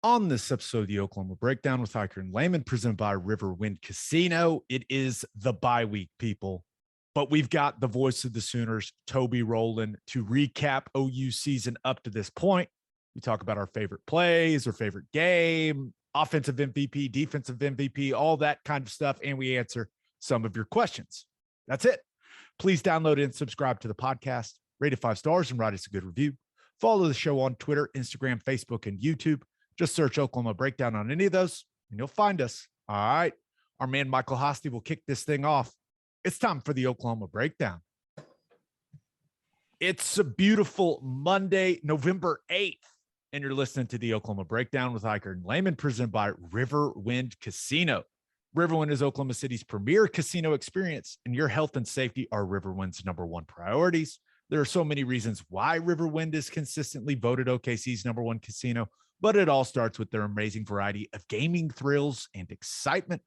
On this episode of the Oklahoma Breakdown with Ikard and Lehman, presented by Riverwind Casino, it is the bye week, people. But we've got the voice of the Sooners, Toby Rowland, to recap OU season up to this point. We talk about our favorite plays, our favorite game, offensive MVP, defensive MVP, all that kind of stuff, and we answer some of your questions. That's it. Please download and subscribe to the podcast, rate it 5 stars, and write us a good review. Follow the show on Twitter, Instagram, Facebook, and YouTube. Just search Oklahoma Breakdown on any of those, and you'll find us. All right. Our man, Michael Hosty, will kick this thing off. It's time for the Oklahoma Breakdown. It's a beautiful Monday, November 8th, and you're listening to the Oklahoma Breakdown with Ikard and Lehman, presented by Riverwind Casino. Riverwind is Oklahoma City's premier casino experience, and your health and safety are Riverwind's #1 priorities. There are so many reasons why Riverwind is consistently voted OKC's #1 casino, but it all starts with their amazing variety of gaming thrills and excitement.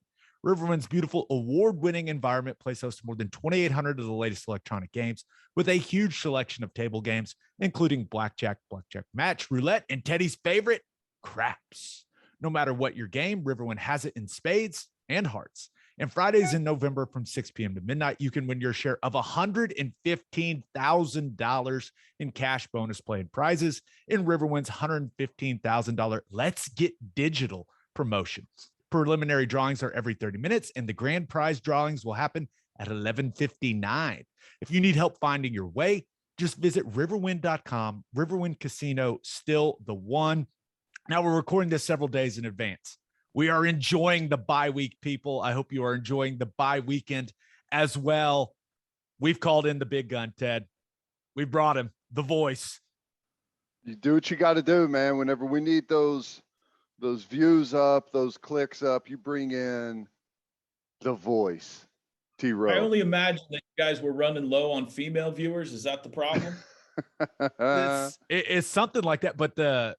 Riverwind's beautiful award-winning environment plays host to more than 2,800 of the latest electronic games with a huge selection of table games, including blackjack, blackjack match, roulette, and Teddy's favorite, craps. No matter what your game, Riverwind has it in spades and hearts. And Fridays in November from 6 p.m. to midnight, you can win your share of $115,000 in cash bonus play and prizes in Riverwind's $115,000 Let's Get Digital promotion. Preliminary drawings are every 30 minutes, and the grand prize drawings will happen at 11:59. If you need help finding your way, just visit riverwind.com. Riverwind Casino, still the one. Now, we're recording this several days in advance. We are enjoying the bye week, people. I hope you are enjoying the bye weekend as well. We've called in the big gun, Ted. We brought him, the voice. You do what you got to do, man. Whenever we need those views up, those clicks up, you bring in the voice, T-Row. I only imagine that you guys were running low on female viewers. Is that the problem? It's something like that. But the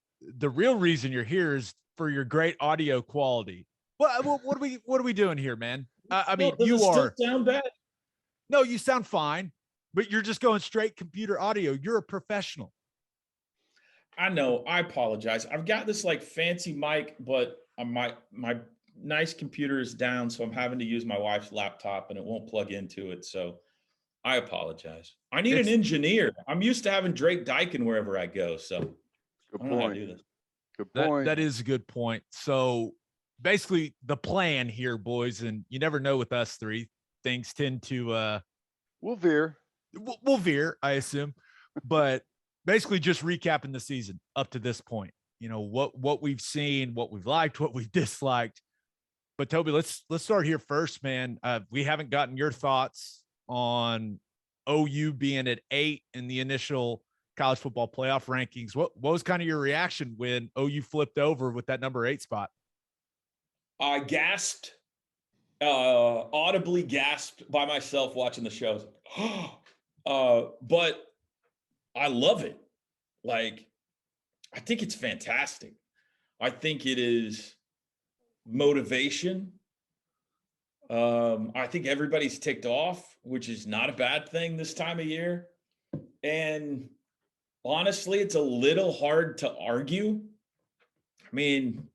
real reason you're here is for your great audio quality. What are we doing here, man? I mean, you are. Still sound bad? No, you sound fine, but you're just going straight computer audio. You're a professional. I know. I apologize. I've got this like fancy mic, but my nice computer is down, so I'm having to use my wife's laptop, and it won't plug into it. So I apologize. I need an engineer. I'm used to having Drake Dykin wherever I go. So Good I don't know how to do this. Good point. That is a good point. So basically the plan here, boys, and you never know with us three, things tend to we'll veer, I assume, but basically just recapping the season up to this point. You know, what we've seen, what we've liked, what we've disliked. But Toby, let's start here first, man. We haven't gotten your thoughts on OU being at 8 in the initial college football playoff rankings. What was kind of your reaction when OU flipped over with that number 8 spot? I gasped, audibly gasped by myself watching the shows. But I love it. Like, I think it's fantastic. I think it is motivation. I think everybody's ticked off, which is not a bad thing this time of year. And honestly, it's a little hard to argue. I mean,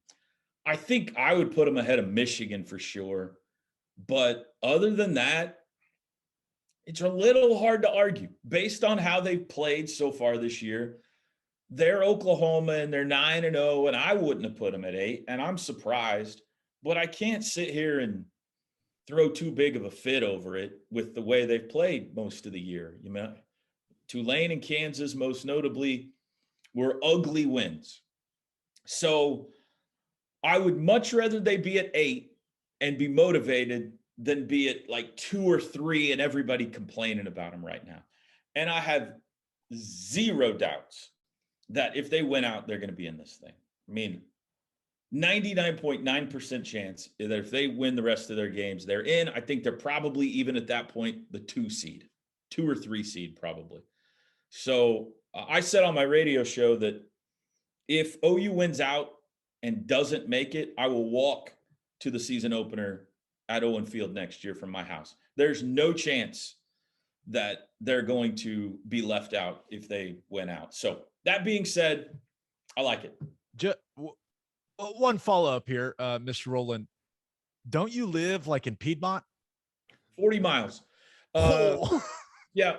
I think I would put them ahead of Michigan for sure. But other than that, it's a little hard to argue based on how they've played so far this year. They're Oklahoma and they're 9-0, and I wouldn't have put them at 8. And I'm surprised, but I can't sit here and throw too big of a fit over it with the way they've played most of the year. You know, Tulane and Kansas, most notably, were ugly wins. So I would much rather they be at 8 and be motivated than be at like 2 or 3 and everybody complaining about them right now. And I have zero doubts that if they win out, they're going to be in this thing. I mean, 99.9% chance that if they win the rest of their games, they're in. I think they're probably even at that point the 2 seed, 2 or 3 seed probably. So I said on my radio show that if OU wins out and doesn't make it, I will walk to the season opener at Owen Field next year from my house. There's no chance that they're going to be left out if they win out. So that being said, I like it. One follow-up here, Mr. Rowland. Don't you live like in Piedmont? 40 miles. Oh. Yeah,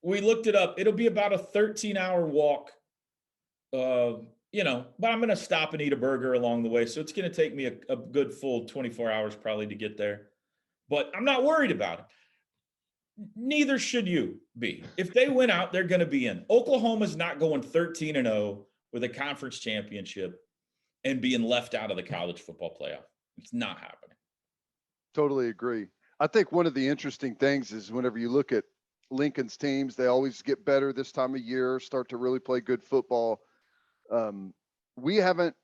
we looked it up. It'll be about a 13-hour walk. But I'm going to stop and eat a burger along the way. So it's going to take me a good full 24 hours probably to get there. But I'm not worried about it. Neither should you be. If they win out, they're going to be in. Oklahoma's not going 13-0 with a conference championship and being left out of the college football playoff. It's not happening. Totally agree. I think one of the interesting things is whenever you look at Lincoln's teams, they always get better this time of year, start to really play good football. We haven't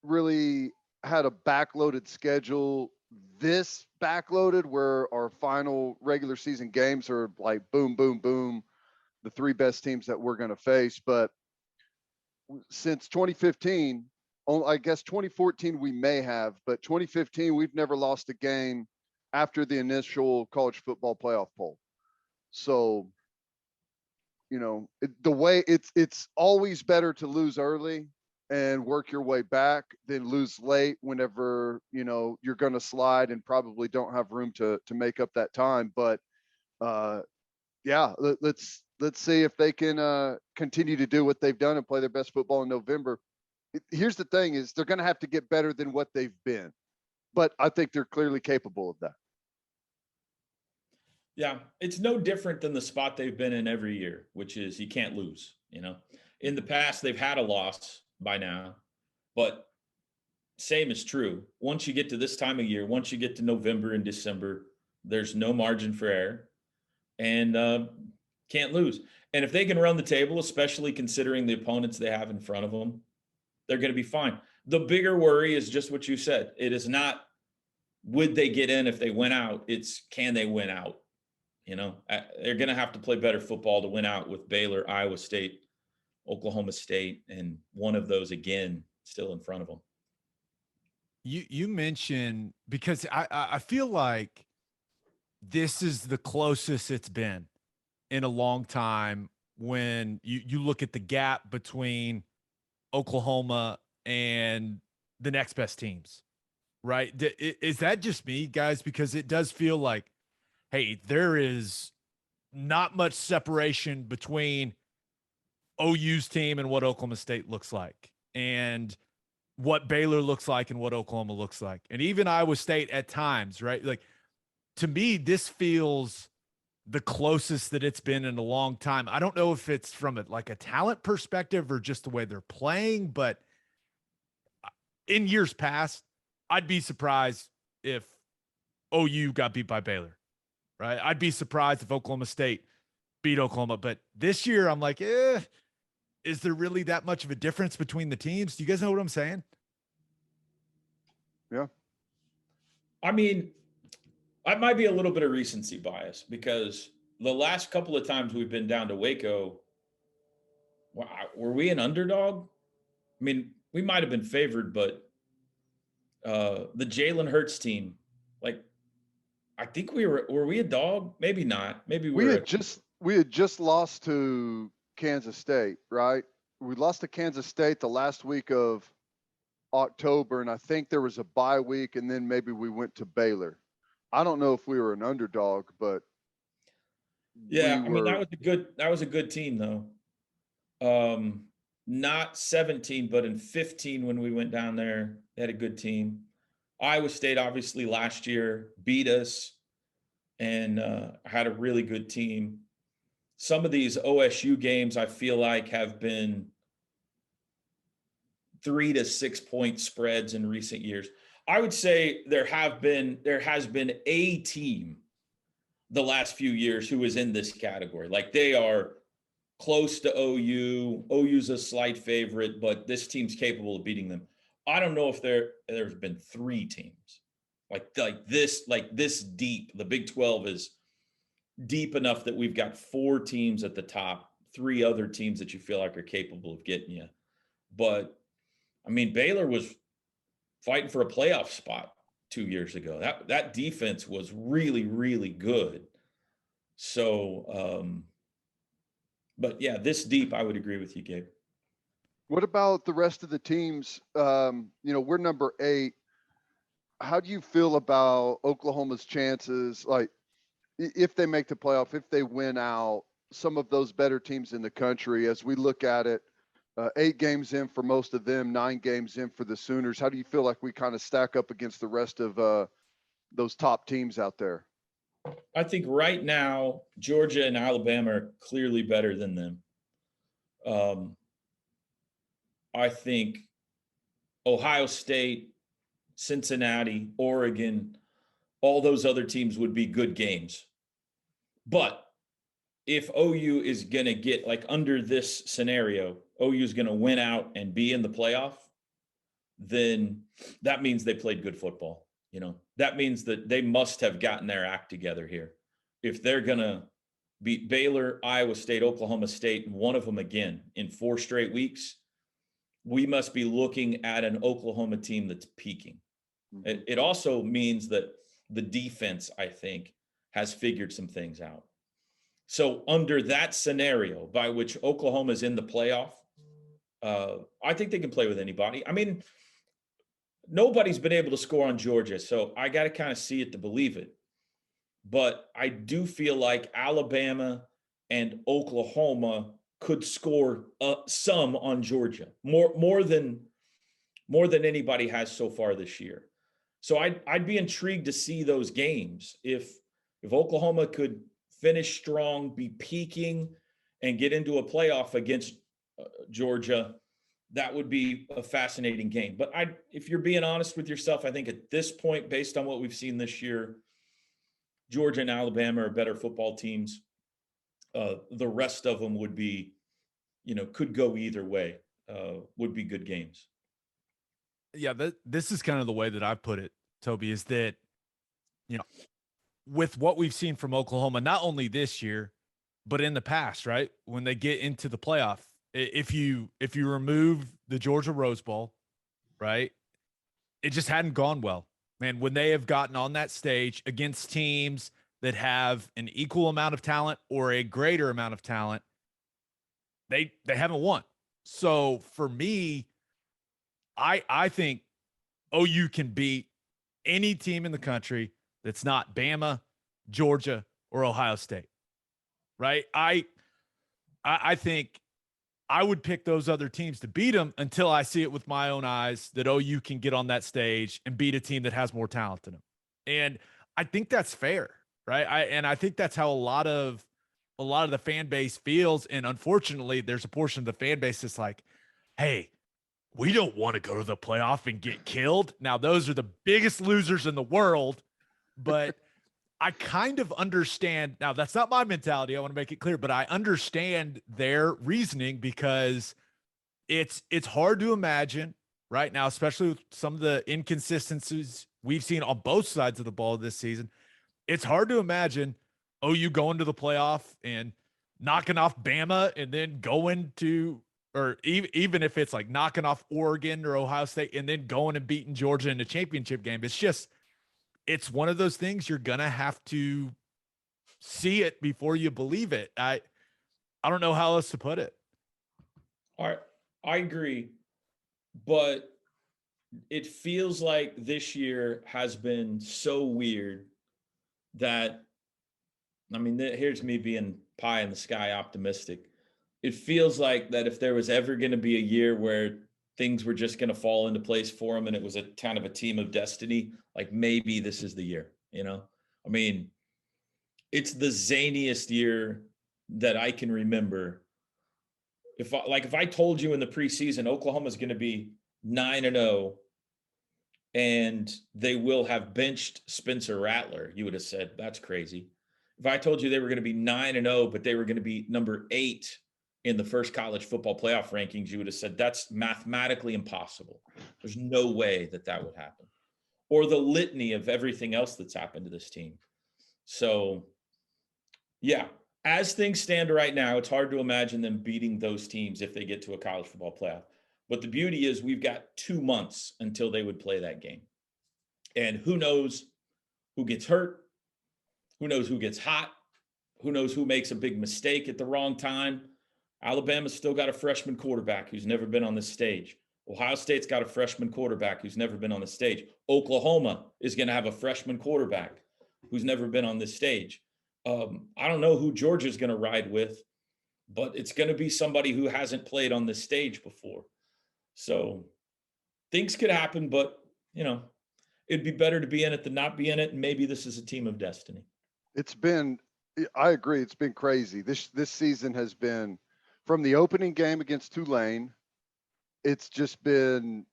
really had a backloaded schedule this backloaded where our final regular season games are like boom, boom, boom, the three best teams that we're going to face. But since 2015, I guess 2014 we may have, but 2015 we've never lost a game after the initial college football playoff poll. So, the way it's always better to lose early and work your way back than lose late whenever, you're going to slide and probably don't have room to make up that time. But yeah, let's see if they can continue to do what they've done and play their best football in November. Here's the thing is they're going to have to get better than what they've been, but I think they're clearly capable of that. Yeah, it's no different than the spot they've been in every year, which is you can't lose. In the past, they've had a loss by now, but same is true. Once you get to this time of year, once you get to November and December, there's no margin for error and can't lose. And if they can run the table, especially considering the opponents they have in front of them, they're going to be fine. The bigger worry is just what you said. It is not, would they get in if they went out? It's, can they win out? They're going to have to play better football to win out with Baylor, Iowa State, Oklahoma State, and one of those again still in front of them. You mentioned, because I feel like this is the closest it's been in a long time when you look at the gap between Oklahoma and the next best teams, right? Is that just me, guys? Because it does feel like, hey, there is not much separation between OU's team and what Oklahoma State looks like, and what Baylor looks like and what Oklahoma looks like. And even Iowa State at times, right? Like, to me, this feels the closest that it's been in a long time. I don't know if it's from a talent perspective or just the way they're playing, but in years past, I'd be surprised if OU got beat by Baylor, right? I'd be surprised if Oklahoma State beat Oklahoma. But this year, I'm like, is there really that much of a difference between the teams? Do you guys know what I'm saying? Yeah. I mean, I might be a little bit of recency bias because the last couple of times we've been down to Waco, were we an underdog? I mean, we might have been favored, but the Jalen Hurts team, I think were we a dog? Maybe not. Maybe we had just lost to Kansas State, right? We lost to Kansas State the last week of October, and I think there was a bye week, and then maybe we went to Baylor. I don't know if we were an underdog, but yeah, that was a good team though. Not 17, but in 15 when we went down there, they had a good team. Iowa State obviously last year beat us and had a really good team. Some of these OSU games I feel like have been 3 to 6 point spreads in recent years. I would say there has been a team the last few years who is in this category. Like, they are close to OU. OU's a slight favorite, but this team's capable of beating them. I don't know if there's been 3 teams like this deep. The Big 12 is deep enough that we've got 4 teams at the top, 3 other teams that you feel like are capable of getting you. But I mean, Baylor was fighting for a playoff spot 2 years ago. That defense was really, really good. So, but yeah, this deep, I would agree with you, Gabe. What about the rest of the teams? We're number 8. How do you feel about Oklahoma's chances? Like, if they make the playoff, if they win out, some of those better teams in the country, as we look at it, 8 games in for most of them, 9 games in for the Sooners. How do you feel like we kind of stack up against the rest of those top teams out there? I think right now, Georgia and Alabama are clearly better than them. I think Ohio State, Cincinnati, Oregon, all those other teams would be good games. But if OU is going to get, like, under this scenario, OU is going to win out and be in the playoff, then that means they played good football. That means that they must have gotten their act together here. If they're going to beat Baylor, Iowa State, Oklahoma State, and one of them again in 4 straight weeks, we must be looking at an Oklahoma team that's peaking. Mm-hmm. It also means that the defense, I think, has figured some things out. So under that scenario by which Oklahoma is in the playoff, I think they can play with anybody. I mean, nobody's been able to score on Georgia, so I got to kind of see it to believe it. But I do feel like Alabama and Oklahoma could score some on Georgia, more than anybody has so far this year. So I'd be intrigued to see those games. If Oklahoma could finish strong, be peaking, and get into a playoff against Georgia, that would be a fascinating game. But if you're being honest with yourself, I think at this point, based on what we've seen this year, Georgia and Alabama are better football teams. The rest of them would be, could go either way, would be good games. Yeah, this is kind of the way that I put it, Toby, is that, with what we've seen from Oklahoma, not only this year, but in the past, right? When they get into the playoff, if you remove the Georgia Rose Bowl, right, it just hadn't gone well. Man, when they have gotten on that stage against teams that have an equal amount of talent or a greater amount of talent, they haven't won. So for me, I think OU can beat any team in the country that's not Bama, Georgia, or Ohio State, right? I think I would pick those other teams to beat them until I see it with my own eyes that OU can get on that stage and beat a team that has more talent than them. And I think that's fair, right? I think that's how a lot of the fan base feels. And unfortunately, there's a portion of the fan base that's like, hey, we don't want to go to the playoff and get killed. Now, those are the biggest losers in the world, but I kind of understand. Now, that's not my mentality. I want to make it clear, but I understand their reasoning because it's hard to imagine right now, especially with some of the inconsistencies we've seen on both sides of the ball this season. It's hard to imagine OU going to the playoff and knocking off Bama and then going to, or even if it's like knocking off Oregon or Ohio State and then going and beating Georgia in a championship game. It's one of those things you're going to have to see it before you believe it. I don't know how else to put it. All right. I agree, but it feels like this year has been so weird that, I mean, here's me being pie in the sky optimistic. It feels like that if there was ever going to be a year where things were just going to fall into place for them and it was a kind of a team of destiny, like maybe this is the year, I mean, it's the zaniest year that I can remember. If I told you in the preseason, Oklahoma's going to be 9-0 and they will have benched Spencer Rattler, you would have said, that's crazy. If I told you they were going to be 9-0, but they were going to be number 8 in the first college football playoff rankings, you would have said that's mathematically impossible. There's no way that would happen. Or the litany of everything else that's happened to this team. So, yeah, as things stand right now, it's hard to imagine them beating those teams if they get to a college football playoff. But the beauty is we've got 2 months until they would play that game. And who knows who gets hurt? Who knows who gets hot? Who knows who makes a big mistake at the wrong time? Alabama's still got a freshman quarterback who's never been on this stage. Ohio State's got a freshman quarterback who's never been on the stage. Oklahoma is going to have a freshman quarterback who's never been on this stage. I don't know who Georgia's going to ride with, but it's going to be somebody who hasn't played on this stage before. So things could happen, but, you know, it'd be better to be in it than not be in it. And maybe this is a team of destiny. I agree. It's been crazy. This season has been, from the opening game against Tulane, it's just been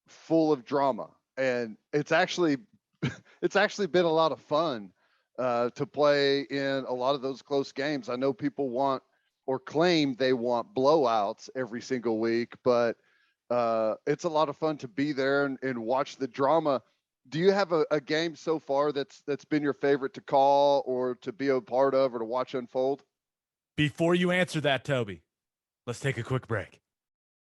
full of drama, and it's actually been a lot of fun to play in a lot of those close games. I know people want or claim they want blowouts every single week, but it's a lot of fun to be there and watch the drama. Do you have a game so far that's been your favorite to call or to be a part of or to watch unfold? Before you answer that, Toby, let's take a quick break.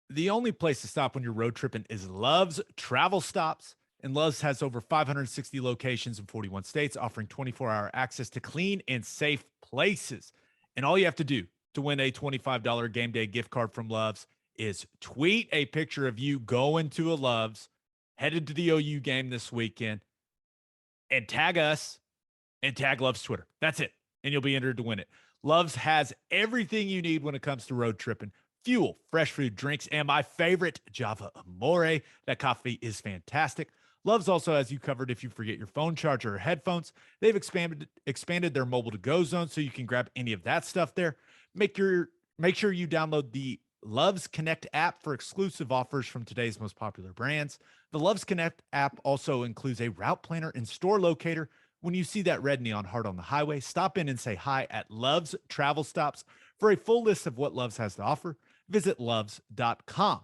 The only place to stop when you're road tripping is Love's Travel Stops. And Love's has over 560 locations in 41 states, offering 24-hour access to clean and safe places. And all you have to do to win a $25 game day gift card from Love's is tweet a picture of you going to a Love's, headed to the OU game this weekend, and tag us and tag Love's Twitter. That's it. And you'll be entered to win it. Love's has everything you need when it comes to road tripping. Fuel, fresh food, drinks, and my favorite, Java Amore. That coffee is fantastic. Love's also has you covered if you forget your phone charger or headphones. They've expanded their mobile to-go zone so you can grab any of that stuff there. Make sure you download the Love's Connect app for exclusive offers from today's most popular brands. The Love's Connect app also includes a route planner and store locator. When you see that red neon heart on the highway, stop in and say hi at Love's Travel Stops. For a full list of what Love's has to offer, visit loves.com.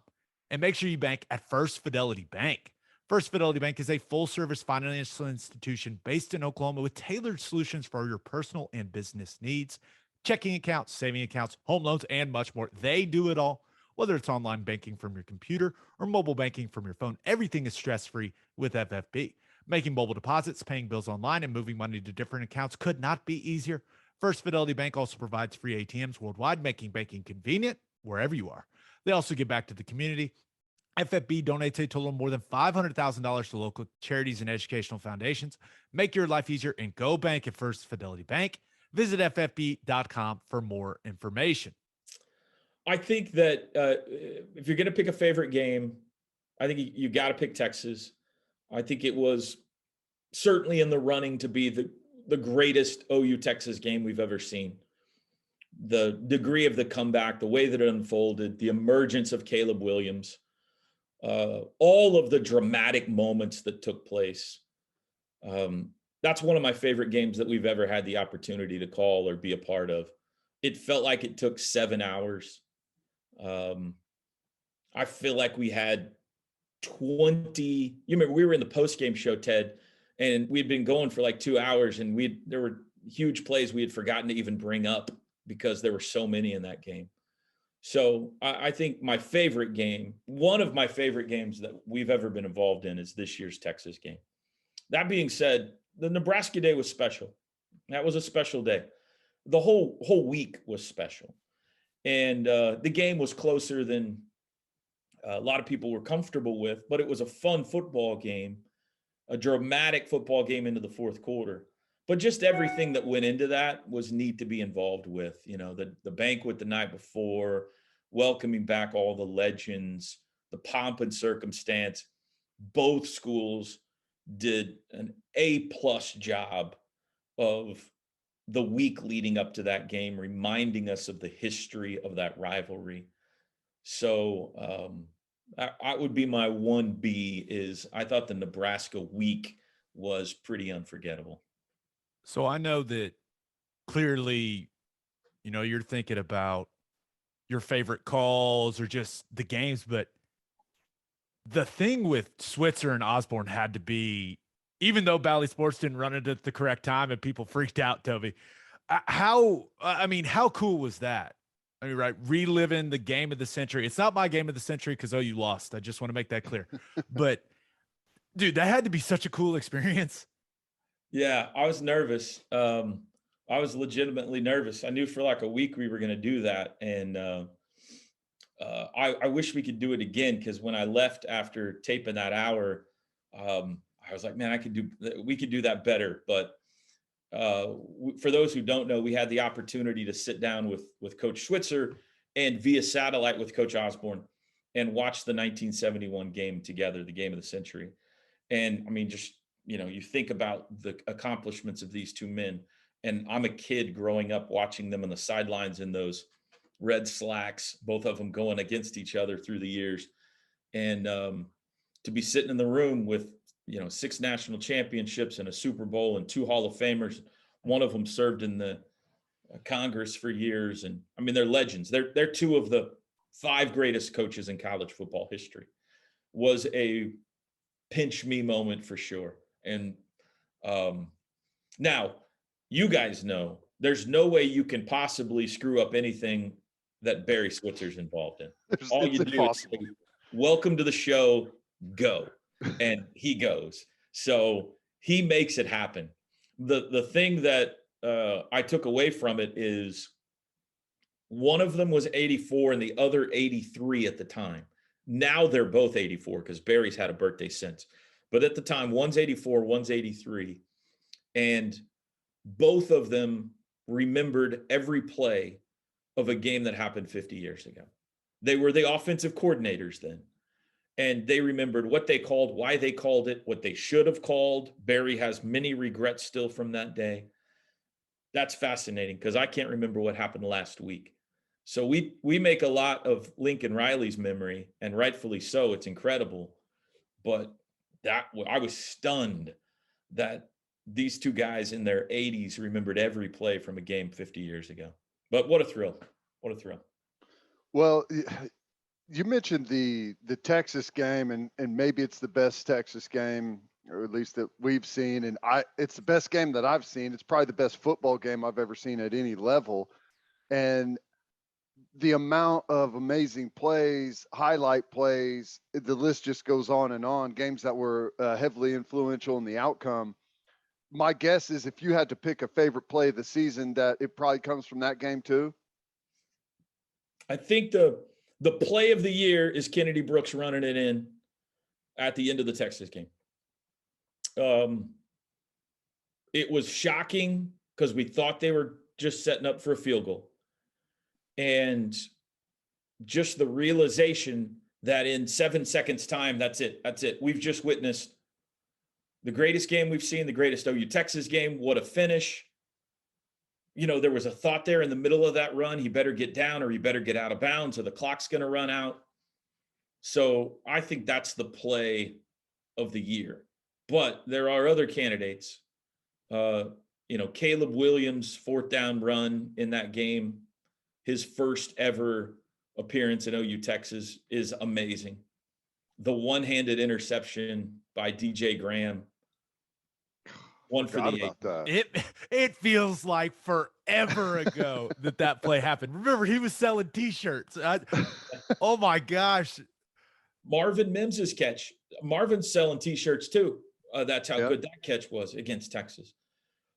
And make sure you bank at First Fidelity Bank. First Fidelity Bank is a full-service financial institution based in Oklahoma with tailored solutions for your personal and business needs. Checking accounts, saving accounts, home loans, and much more. They do it all. Whether it's online banking from your computer or mobile banking from your phone, everything is stress-free with FFB. Making mobile deposits, paying bills online, and moving money to different accounts could not be easier. First Fidelity Bank also provides free ATMs worldwide, making banking convenient wherever you are. They also give back to the community. FFB donates a total of more than $500,000 to local charities and educational foundations. Make your life easier and go bank at First Fidelity Bank. Visit ffb.com for more information. I think that if you're going to pick a favorite game, I think you got to pick Texas. I think it was certainly in the running to be the greatest OU Texas game we've ever seen. The degree of the comeback, the way that it unfolded, the emergence of Caleb Williams, all of the dramatic moments that took place. That's one of my favorite games that we've ever had the opportunity to call or be a part of. It felt like it took 7 hours. I feel like we had 20, you remember we were in the post-game show, Ted, and we'd been going for like 2 hours, and there were huge plays we had forgotten to even bring up because there were so many in that game. So I think my favorite game, one of my favorite games that we've ever been involved in, is this year's Texas game. That being said, the Nebraska day was special. That was a special day. The whole week was special. And the game was closer than a lot of people were comfortable with, but it was a fun football game, a dramatic football game into the fourth quarter. But just everything that went into that was neat to be involved with. You know, the banquet the night before, welcoming back all the legends, the pomp and circumstance. Both schools did an A+ job of the week leading up to that game, reminding us of the history of that rivalry. So I would be my 1B is I thought the Nebraska week was pretty unforgettable. So I know that clearly, you know, you're thinking about your favorite calls or just the games, but the thing with Switzer and Osborne had to be, even though Bally Sports didn't run it at the correct time and people freaked out, Toby, how cool was that? I mean, right, reliving the game of the century. It's not my game of the century because OU lost. I just want to make that clear. But, dude, that had to be such a cool experience. Yeah, I was nervous. I was legitimately nervous. I knew for like a week we were going to do that. And I wish we could do it again, because when I left after taping that hour, I was like, man, we could do that better. But for those who don't know, we had the opportunity to sit down with Coach Switzer and via satellite with Coach Osborne and watch the 1971 game together, the game of the century. And I mean, just, you think about the accomplishments of these two men. And I'm a kid growing up watching them on the sidelines in those red slacks, both of them going against each other through the years. And to be sitting in the room with, 6 national championships and a Super Bowl and 2 Hall of Famers. One of them served in the Congress for years. And I mean, they're legends. They're 2 of the 5 greatest coaches in college football history. Was a pinch me moment for sure. And now you guys know there's no way you can possibly screw up anything that Barry Switzer's involved in. All you do is say, welcome to the show, go. And he goes. So he makes it happen. The thing that I took away from it is one of them was 84 and the other 83 at the time. Now they're both 84 because Barry's had a birthday since. But at the time, one's 84, one's 83. And both of them remembered every play of a game that happened 50 years ago. They were the offensive coordinators then. And they remembered what they called, why they called it, what they should have called. Barry has many regrets still from that day. That's fascinating because I can't remember what happened last week. So we make a lot of Lincoln Riley's memory, and rightfully so. It's incredible. But I was stunned that these 2 guys in their 80s remembered every play from a game 50 years ago. But what a thrill. What a thrill. Well, you mentioned the Texas game, and maybe it's the best Texas game, or at least that we've seen. And it's the best game that I've seen. It's probably the best football game I've ever seen at any level. And the amount of amazing plays, highlight plays, the list just goes on and on. Games that were heavily influential in the outcome. My guess is if you had to pick a favorite play of the season, that it probably comes from that game too. I think the play of the year is Kennedy Brooks running it in at the end of the Texas game. It was shocking because we thought they were just setting up for a field goal. And just the realization that in 7 seconds time, that's it. We've just witnessed the greatest game we've seen, the greatest OU Texas game. What a finish. There was a thought there in the middle of that run. He better get down or he better get out of bounds or the clock's going to run out. So I think that's the play of the year. But there are other candidates. Caleb Williams' 4th down run in that game, his first ever appearance in OU Texas, is amazing. The one-handed interception by DJ Graham. One for the 8. It feels like forever ago that play happened. Remember, he was selling T-shirts. Oh my gosh. Marvin Mims's catch. Marvin's selling T-shirts too. That's how good that catch was against Texas.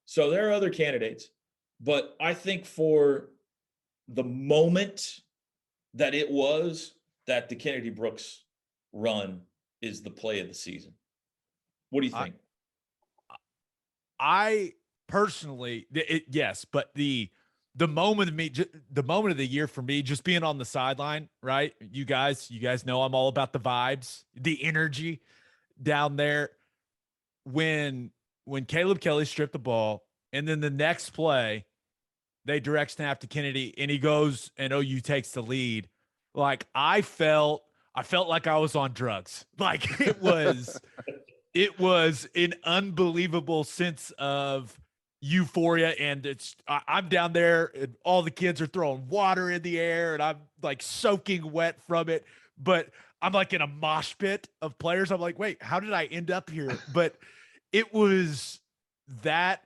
So there are other candidates, but I think for the moment that it was, that the Kennedy Brooks run is the play of the season. What do you think? I personally, yes, but the moment of the year for me, just being on the sideline, right? You guys know I'm all about the vibes, the energy down there. When Caleb Kelly stripped the ball, and then the next play, they direct snap to Kennedy, and he goes, and OU takes the lead. Like I felt like I was on drugs. Like it was an unbelievable sense of euphoria. And I'm down there and all the kids are throwing water in the air and I'm like soaking wet from it, but I'm like in a mosh pit of players. I'm like, wait, how did I end up here? But it was that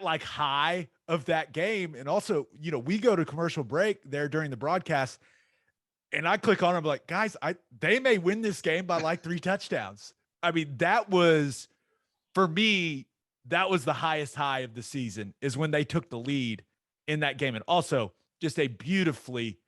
like high of that game. And also, we go to commercial break there during the broadcast and I click on, I'm like, guys, they may win this game by like 3 touchdowns. I mean, that was, for me, that was the highest high of the season, is when they took the lead in that game. And also just a beautifully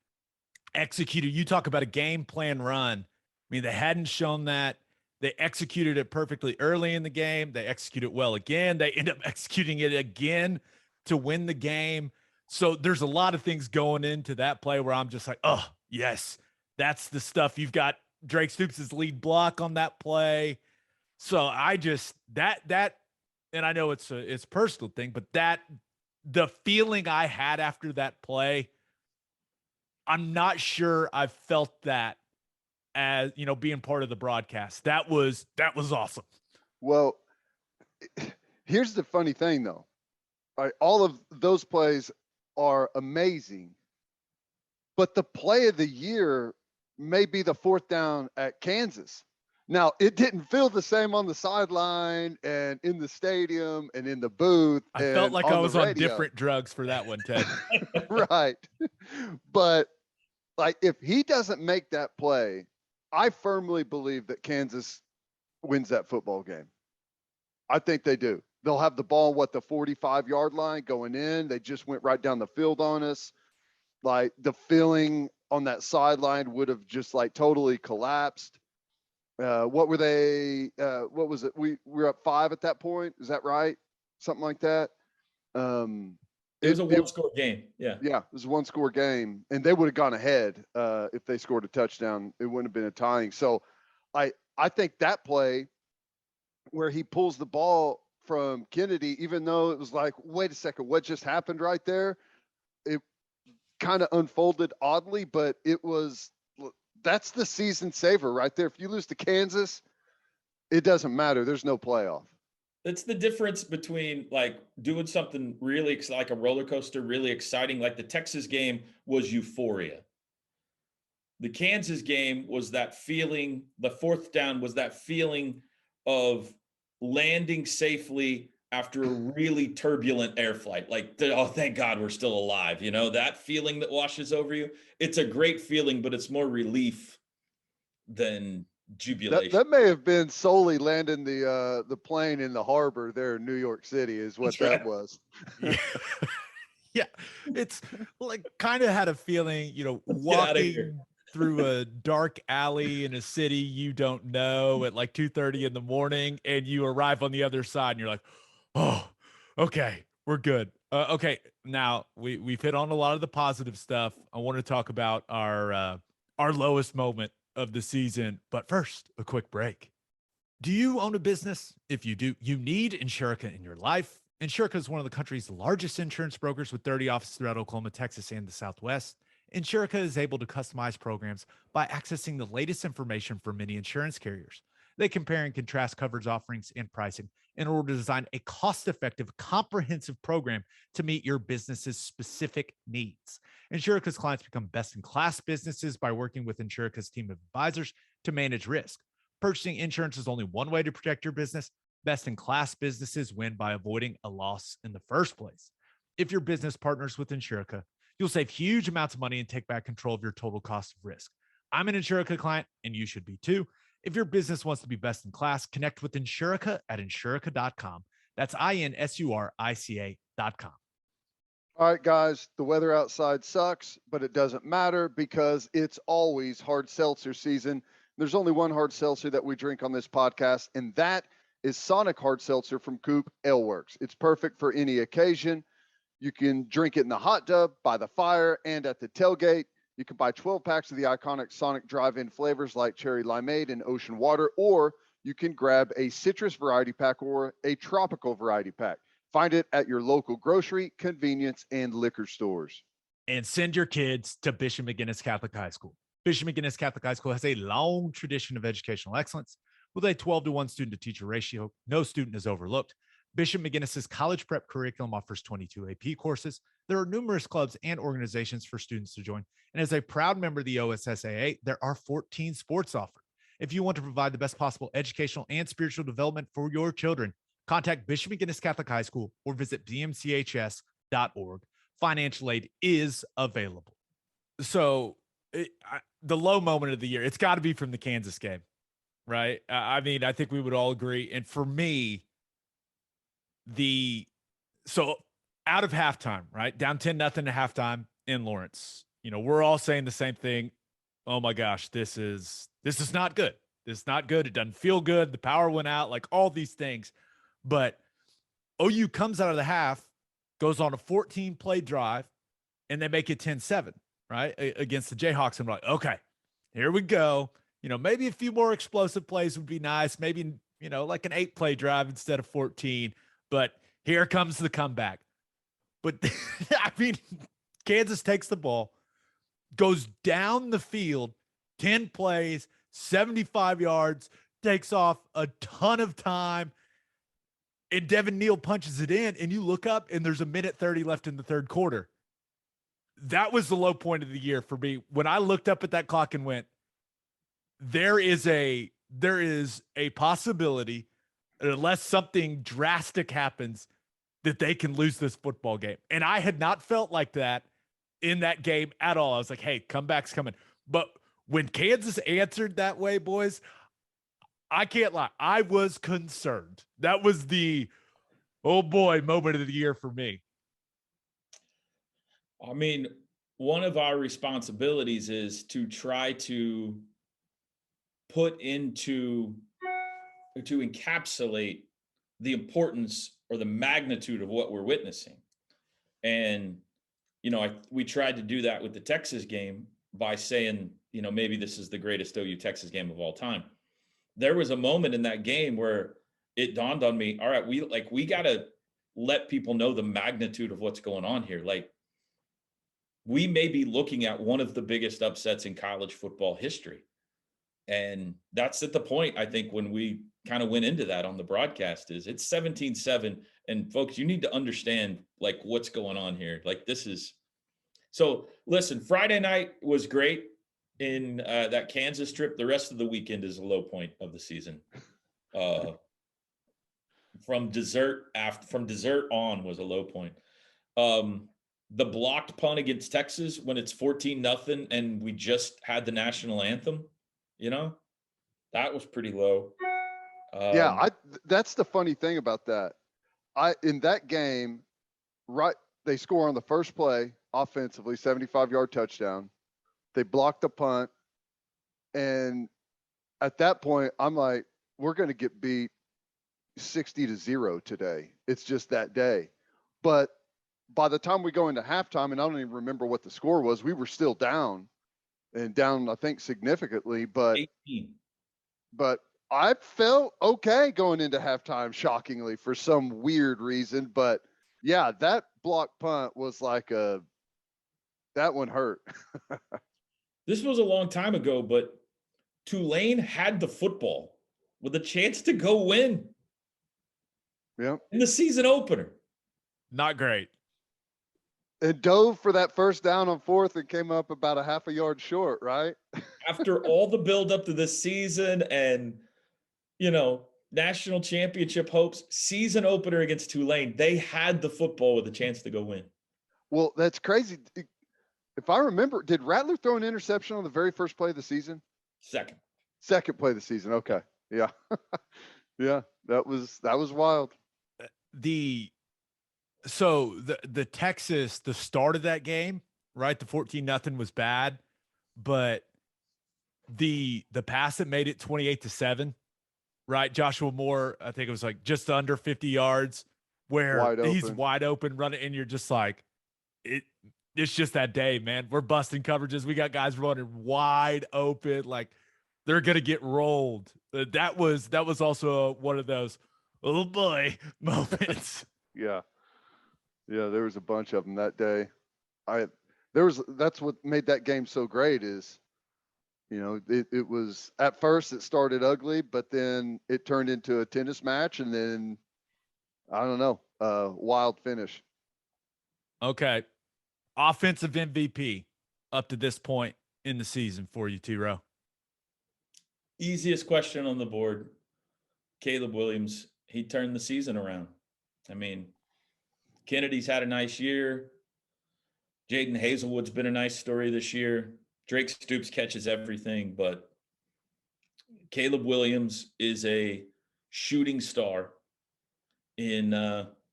executed. You talk about a game plan run. I mean, they hadn't shown that. They executed it perfectly early in the game. They executed well again. They end up executing it again to win the game. So there's a lot of things going into that play where I'm just like, oh, yes, that's the stuff. You've got Drake Stoops' lead block on that play. So I just that and I know it's a personal thing, but the feeling I had after that play, I'm not sure I've felt that as, being part of the broadcast. That was awesome. Well, here's the funny thing though. All right, all of those plays are amazing, but the play of the year may be the fourth down at Kansas. Now, it didn't feel the same on the sideline and in the stadium and in the booth. I felt like I was on radio. different drugs for that one, Ted. Right. But like, if he doesn't make that play, I firmly believe that Kansas wins that football game. I think they do. They'll have the ball, the 45-yard line going in. They just went right down the field on us. Like, the feeling on that sideline would have just like totally collapsed. What were they? What was it? We were up 5 at that point. Is that right? Something like that. It was a one-score game. Yeah. Yeah, it was a one-score game, and they would have gone ahead if they scored a touchdown. It wouldn't have been a tying. So, I think that play where he pulls the ball from Kennedy, even though it was like, wait a second, what just happened right there? It kind of unfolded oddly, but that's the season saver right there. If you lose to Kansas, it doesn't matter. There's no playoff. That's the difference between like doing something really like a roller coaster, really exciting. Like the Texas game was euphoria. The Kansas game was that feeling. The fourth down was that feeling of landing safely after a really turbulent air flight. Like, oh, thank God we're still alive. That feeling that washes over you. It's a great feeling, but it's more relief than jubilation. That may have been solely landing the plane in the harbor there in New York City is what that was. Yeah. Yeah. It's like kind of had a feeling, walking through a dark alley in a city you don't know at like 2:30 in the morning, and you arrive on the other side and you're like, oh, okay, we're good. Okay. Now we've hit on a lot of the positive stuff. I want to talk about our lowest moment of the season. But first, a quick break. Do you own a business? If you do, you need Insurica in your life. Insurica is one of the country's largest insurance brokers with 30 offices throughout Oklahoma, Texas, and the Southwest. Insurica is able to customize programs by accessing the latest information from many insurance carriers. They compare and contrast coverage offerings and pricing in order to design a cost-effective, comprehensive program to meet your business's specific needs. Insurica's clients become best-in-class businesses by working with Insurica's team of advisors to manage risk. Purchasing insurance is only one way to protect your business. Best-in-class businesses win by avoiding a loss in the first place. If your business partners with Insurica, you'll save huge amounts of money and take back control of your total cost of risk. I'm an Insurica client, and you should be too. If your business wants to be best in class, connect with Insurica at insurica.com. That's INSURICA.com. All right, guys, the weather outside sucks, but it doesn't matter because it's always hard seltzer season. There's only one hard seltzer that we drink on this podcast, and that is Sonic Hard Seltzer from Coop Ale Works. It's perfect for any occasion. You can drink it in the hot tub, by the fire, and at the tailgate. You can buy 12 packs of the iconic Sonic drive-in flavors like cherry limeade and ocean water, or you can grab a citrus variety pack or a tropical variety pack. Find it at your local grocery, convenience, and liquor stores. And send your kids to Bishop McGinnis Catholic High School. Bishop McGinnis Catholic High School has a long tradition of educational excellence. With a 12-to-1 student-to-teacher ratio, no student is overlooked. Bishop McGinnis's college prep curriculum offers 22 AP courses. There are numerous clubs and organizations for students to join. And as a proud member of the OSSAA, there are 14 sports offered. If you want to provide the best possible educational and spiritual development for your children, contact Bishop McGinnis Catholic High School or visit bmchs.org. Financial aid is available. So the low moment of the year, it's got to be from the Kansas game, right? I mean, I think we would all agree. And for me, so out of halftime, right? Down 10-0 at halftime in Lawrence. we're all saying the same thing. Oh my gosh, this is not good. This is not good. It doesn't feel good. The power went out, like all these things. But OU comes out of the half, goes on a 14-play drive, and they make it 10-7, right? Against the Jayhawks. I'm like, okay, here we go. Maybe a few more explosive plays would be nice. Maybe, like an 8-play drive instead of 14. But here comes the comeback. But I mean, Kansas takes the ball, goes down the field, 10 plays, 75 yards, takes off a ton of time, and Devin Neal punches it in, and you look up, and there's 1:30 left in the third quarter. That was the low point of the year for me. When I looked up at that clock and went, there is a possibility, unless something drastic happens, that they can lose this football game. And I had not felt like that in that game at all. I was like, hey, comeback's coming. But when Kansas answered that way, boys, I can't lie, I was concerned. That was the, oh boy, moment of the year for me. I mean, one of our responsibilities is to try to to encapsulate the importance or the magnitude of what we're witnessing. And, we tried to do that with the Texas game by saying, maybe this is the greatest OU Texas game of all time. There was a moment in that game where it dawned on me, all right, we got to let people know the magnitude of what's going on here. Like, we may be looking at one of the biggest upsets in college football history. And that's at the point, I think, when we kind of went into that on the broadcast, is it's 17-7. And folks, you need to understand like what's going on here. Like, this is, so listen, Friday night was great in that Kansas trip. The rest of the weekend is a low point of the season. From dessert on was a low point. The blocked punt against Texas when it's 14-0 and we just had the national anthem, that was pretty low. That's the funny thing about that. In that game, right, they score on the first play offensively, 75-yard touchdown. They blocked the punt. And at that point, I'm like, we're going to get beat 60-0 today. It's just that day. But by the time we go into halftime, and I don't even remember what the score was, we were still down, I think, significantly. But 18. But I felt okay going into halftime, shockingly, for some weird reason. But yeah, that block punt was like that one hurt. This was a long time ago, but Tulane had the football with a chance to go win. Yep. In the season opener. Not great. And dove for that first down on fourth and came up about a half a yard short, right? After all the build up to this season and, national championship hopes, season opener against Tulane, they had the football with a chance to go win. Well, that's crazy. If I remember, did Rattler throw an interception on the very first play of the season? Second play of the season. Okay. Yeah. Yeah. That was wild. The Texas, the start of that game, right? The 14-0 was bad, but the pass that made it 28-7, right? Joshua Moore, I think it was like just under 50 yards, where he's wide open running, and you're just like, it's just that day, man. We're busting coverages. We got guys running wide open, like they're gonna get rolled. That was also one of those, oh boy, moments. Yeah. Yeah, there was a bunch of them that day. That's what made that game so great is, it was, at first it started ugly, but then it turned into a tennis match, and then, I don't know, wild finish. Okay. Offensive MVP up to this point in the season for you, T-Row. Easiest question on the board. Caleb Williams. He turned the season around. I mean, Kennedy's had a nice year. Jaden Hazelwood's been a nice story this year. Drake Stoops catches everything, but Caleb Williams is a shooting star in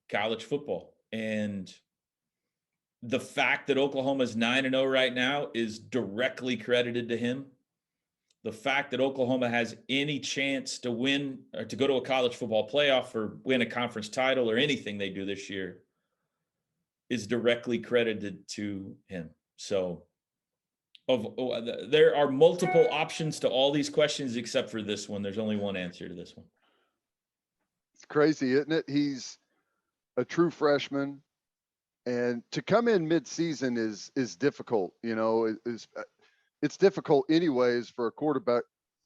college football. And the fact that Oklahoma's 9-0 right now is directly credited to him. The fact that Oklahoma has any chance to win or to go to a college football playoff or win a conference title or anything they do this year is directly credited to him. So there are multiple options to all these questions except for this one. There's only one answer to this one. It's crazy, isn't it? He's a true freshman, and to come in mid-season is difficult. It's difficult anyways for a quarterback,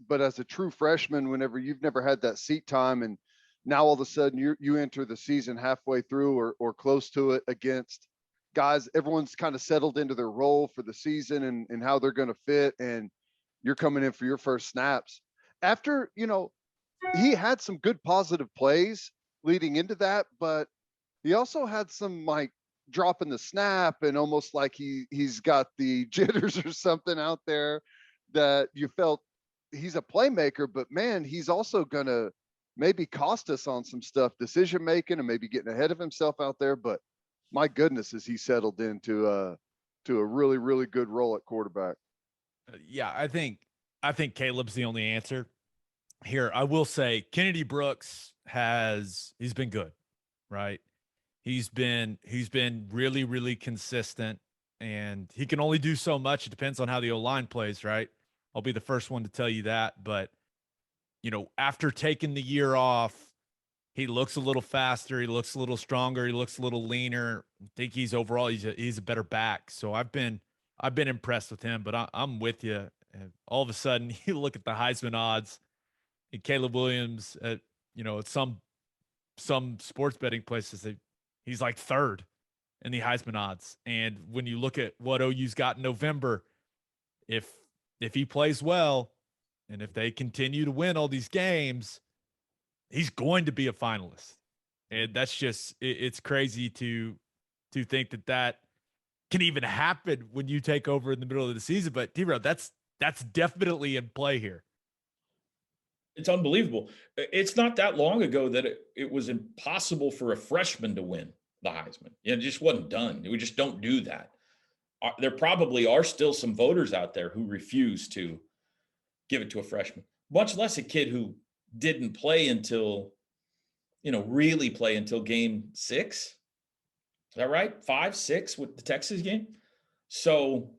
but as a true freshman, whenever you've never had that seat time, and now all of a sudden you enter the season halfway through or close to it against guys, everyone's kind of settled into their role for the season and how they're going to fit, and you're coming in for your first snaps. After, he had some good positive plays leading into that, but he also had some like dropping the snap and almost like he's got the jitters or something out there that you felt he's a playmaker, but man, he's also gonna maybe cost us on some stuff, decision making and maybe getting ahead of himself out there. But my goodness, is he settled into a really, really good role at quarterback. Yeah, I think Caleb's the only answer here. I will say Kennedy Brooks he's been good, right? He's been really, really consistent, and he can only do so much. It depends on how the O-line plays, right? I'll be the first one to tell you that. But, after taking the year off, he looks a little faster. He looks a little stronger. He looks a little leaner. I think he's a better back. So I've been impressed with him, but I'm with you. And all of a sudden you look at the Heisman odds and Caleb Williams at some sports betting places, he's like third in the Heisman odds. And when you look at what OU's got in November, if he plays well and if they continue to win all these games, he's going to be a finalist. And that's just, it's crazy to think that can even happen when you take over in the middle of the season. But T-Row, that's definitely in play here. It's unbelievable. It's not that long ago that it was impossible for a freshman to win the Heisman. It just wasn't done. We just don't do that. There probably are still some voters out there who refuse to give it to a freshman, much less a kid who didn't play until, really play until game 6. Is that right? 5, 6 with the Texas game. So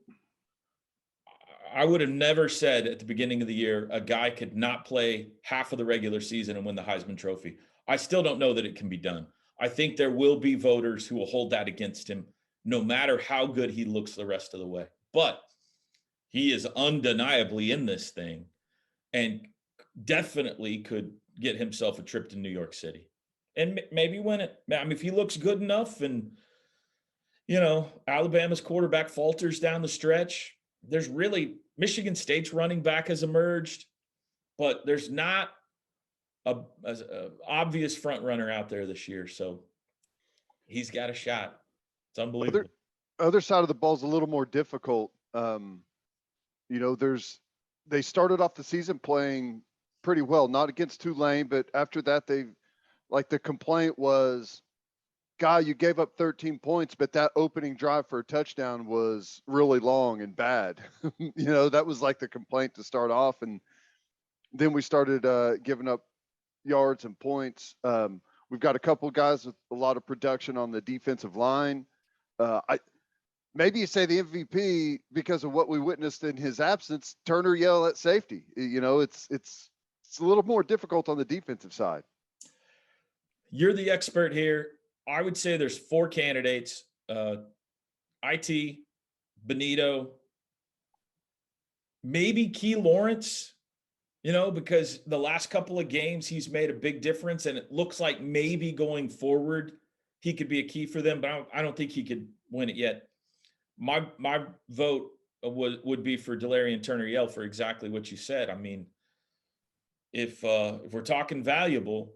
I would have never said at the beginning of the year a guy could not play half of the regular season and win the Heisman Trophy. I still don't know that it can be done. I think there will be voters who will hold that against him, no matter how good he looks the rest of the way. But he is undeniably in this thing and definitely could get himself a trip to New York City and maybe win it. I mean, if he looks good enough and, Alabama's quarterback falters down the stretch, there's really Michigan State's running back has emerged, but there's not a obvious front runner out there this year. So he's got a shot. It's unbelievable. Other side of the ball is a little more difficult. They started off the season playing pretty well, not against Tulane, but after that, the complaint was, God, you gave up 13 points, but that opening drive for a touchdown was really long and bad. That was like the complaint to start off. And then we started giving up yards and points. We've got a couple of guys with a lot of production on the defensive line. Maybe you say the MVP because of what we witnessed in his absence, Turner Yell at safety. It's a little more difficult on the defensive side. You're the expert here. I would say there's 4 candidates, IT, Benito, maybe Key Lawrence, because the last couple of games he's made a big difference, and it looks like maybe going forward he could be a key for them, but I don't think he could win it yet. My vote would be for Delarian Turner-Yell for exactly what you said. I mean, if we're talking valuable,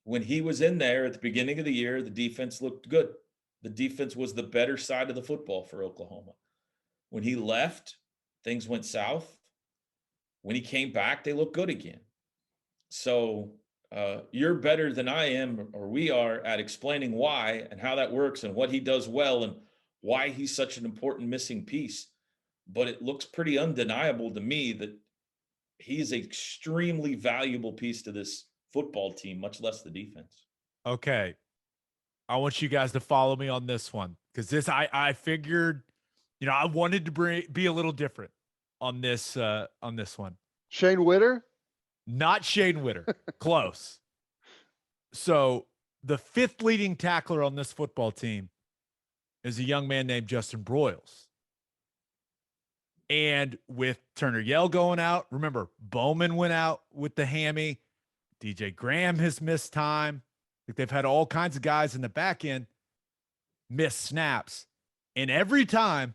when he was in there at the beginning of the year, the defense looked good. The defense was the better side of the football for Oklahoma. When he left, things went south. When he came back, they looked good again. So you're better than I am, or we are, at explaining why and how that works and what he does well and why he's such an important missing piece. But it looks pretty undeniable to me that he is an extremely valuable piece to this football team, much less the defense. Okay. I want you guys to follow me on this one because I figured, I wanted to be a little different on this one. Shane Witter? Not Shane Witter. Close. So the fifth leading tackler on this football team is a young man named Justin Broyles. And with Turner Yell going out, remember, Bowman went out with the hammy. DJ Graham has missed time. Like they've had all kinds of guys in the back end miss snaps. And every time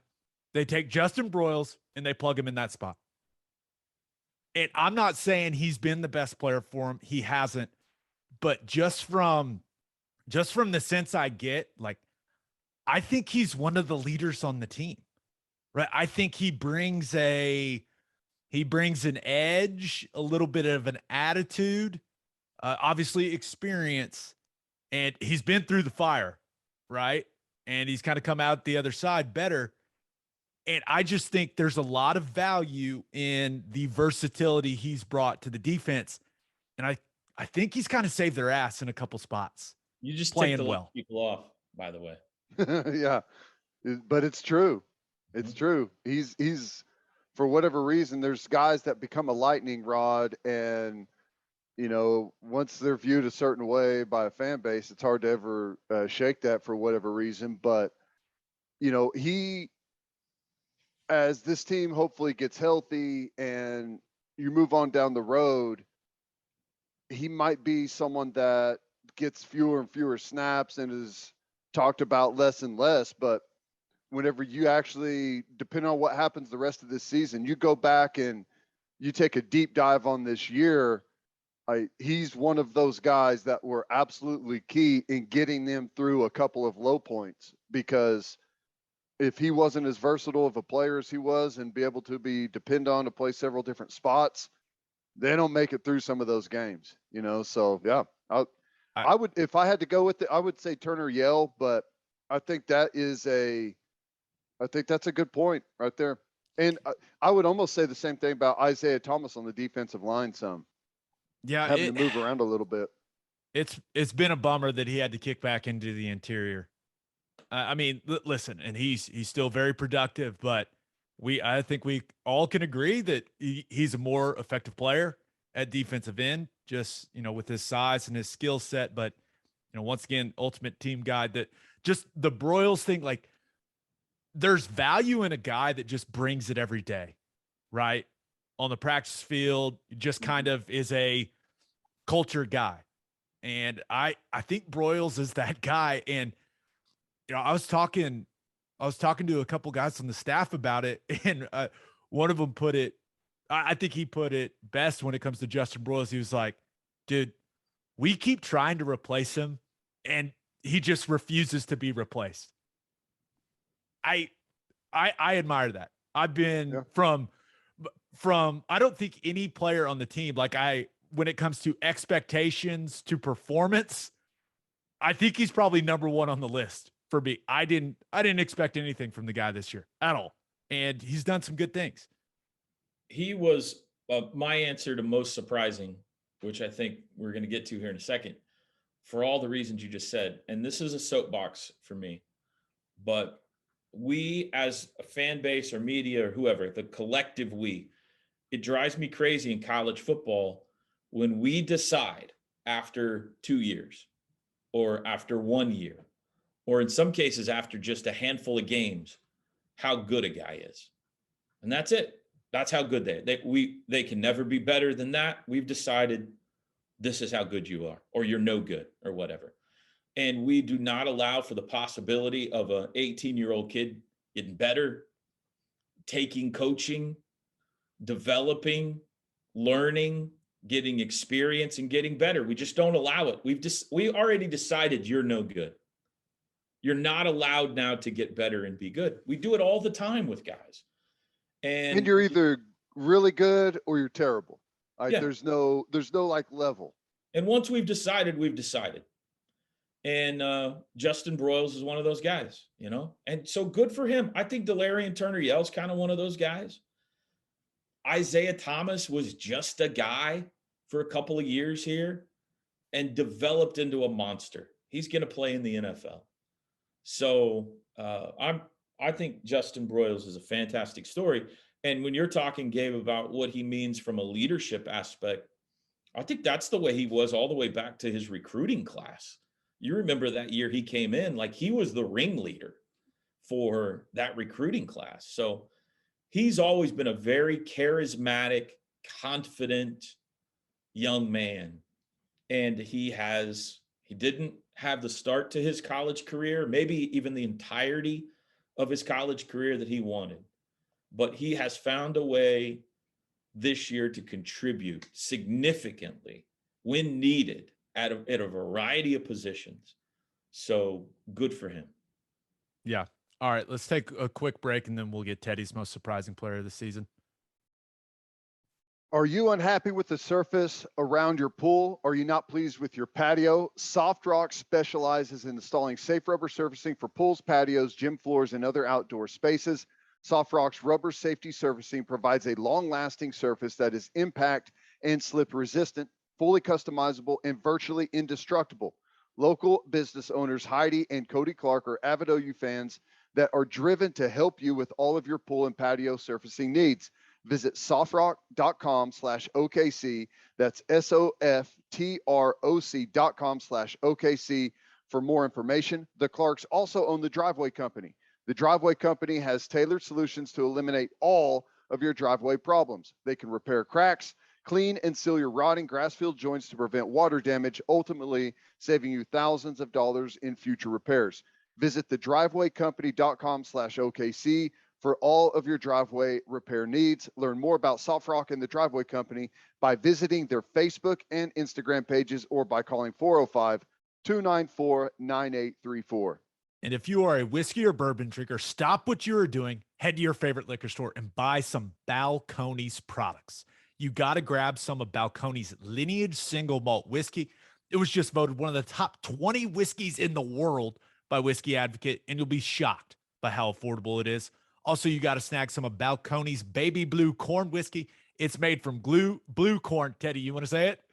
they take Justin Broyles and they plug him in that spot. And I'm not saying he's been the best player for him. He hasn't. But just from the sense I get, like, I think he's one of the leaders on the team, right? I think he brings an edge, a little bit of an attitude, obviously experience, and he's been through the fire, right? And he's kind of come out the other side better. And I just think there's a lot of value in the versatility he's brought to the defense. And I think he's kind of saved their ass in a couple spots. You just playing ticked a lot well. of people off, by the way. Yeah, but it's true. It's true. He's for whatever reason, there's guys that become a lightning rod, and once they're viewed a certain way by a fan base, it's hard to ever shake that for whatever reason. But he, as this team hopefully gets healthy and you move on down the road, he might be someone that gets fewer and fewer snaps and is talked about less and less. But whenever you actually, depending on what happens the rest of this season, you go back and you take a deep dive on this year, he's one of those guys that were absolutely key in getting them through a couple of low points, because if he wasn't as versatile of a player as he was and be able to be depended on to play several different spots, they don't make it through some of those games, So yeah, I would, if I had to go with it, I would say Turner Yell, but I think that's a good point right there. And I would almost say the same thing about Isaiah Thomas on the defensive line. Yeah, having to move around a little bit. It's been a bummer that he had to kick back into the interior. I mean, listen, and he's still very productive, but I think we all can agree that he's a more effective player at defensive end, just, with his size and his skill set. But, once again, ultimate team guy, that just the Broyles thing, like, there's value in a guy that just brings it every day, right? On the practice field, just kind of is a culture guy. And I think Broyles is that guy. And, I was talking to a couple guys on the staff about it, and one of them put it, I think he put it best when it comes to Justin Broyles. He was like, dude, we keep trying to replace him, and he just refuses to be replaced. I admire that. I've been from I don't think any player on the team, when it comes to expectations to performance, I think he's probably number one on the list for me. I didn't expect anything from the guy this year at all. And he's done some good things. He was my answer to most surprising, which I think we're going to get to here in a second, for all the reasons you just said. And this is a soapbox for me, but we as a fan base or media or whoever, the collective it drives me crazy in college football when we decide after 2 years or after 1 year, or in some cases after just a handful of games, how good a guy is. And that's it. That's how good they can never be better than that. We've decided this is how good you are, or you're no good, or whatever. And we do not allow for the possibility of an 18-year-old kid getting better, taking coaching, developing, learning, getting experience, and getting better. We just don't allow it. We already decided you're no good. You're not allowed now to get better and be good. We do it all the time with guys. And you're either really good or you're terrible. Yeah. There's no like level. And once we've decided, we've decided. And Justin Broyles is one of those guys, you know? And so good for him. I think Delarian Turner-Yell's kind of one of those guys. Isaiah Thomas was just a guy for a couple of years here and developed into a monster. He's going to play in the NFL. So I think Justin Broyles is a fantastic story. And when you're talking, Gabe, about what he means from a leadership aspect, I think that's the way he was all the way back to his recruiting class. You remember that year he came in, like he was the ringleader for that recruiting class. So he's always been a very charismatic, confident young man. And he didn't have the start to his college career, maybe even the entirety of his college career that he wanted. But he has found a way this year to contribute significantly when needed at a variety of positions. So good for him. Yeah. All right, let's take a quick break, and then we'll get Teddy's most surprising player of the season. Are you unhappy with the surface around your pool? Are you not pleased with your patio? Soft Rock specializes in installing safe rubber surfacing for pools, patios, gym floors, and other outdoor spaces. Soft Rock's rubber safety surfacing provides a long-lasting surface that is impact and slip resistant, fully customizable, and virtually indestructible. Local business owners Heidi and Cody Clark are avid OU fans that are driven to help you with all of your pool and patio surfacing needs. Visit softrock.com/OKC. That's SOFTROC.com/OKC for more information. The Clarks also own the Driveway Company. The Driveway Company has tailored solutions to eliminate all of your driveway problems. They can repair cracks, clean and seal your rotting grass-filled joints to prevent water damage, ultimately saving you thousands of dollars in future repairs. Visit thedrivewaycompany.com/OKC for all of your driveway repair needs. Learn more about Soft Rock and the Driveway Company by visiting their Facebook and Instagram pages or by calling 405-294-9834. And if you are a whiskey or bourbon drinker, stop what you are doing, head to your favorite liquor store and buy some Balcones products. You got to grab some of Balcones Lineage Single Malt Whiskey. It was just voted one of the top 20 whiskeys in the world by Whiskey Advocate, and you'll be shocked by how affordable it is. Also, you got to snag some of Balcones Baby Blue Corn Whiskey. It's made from blue corn. Teddy, you want to say it?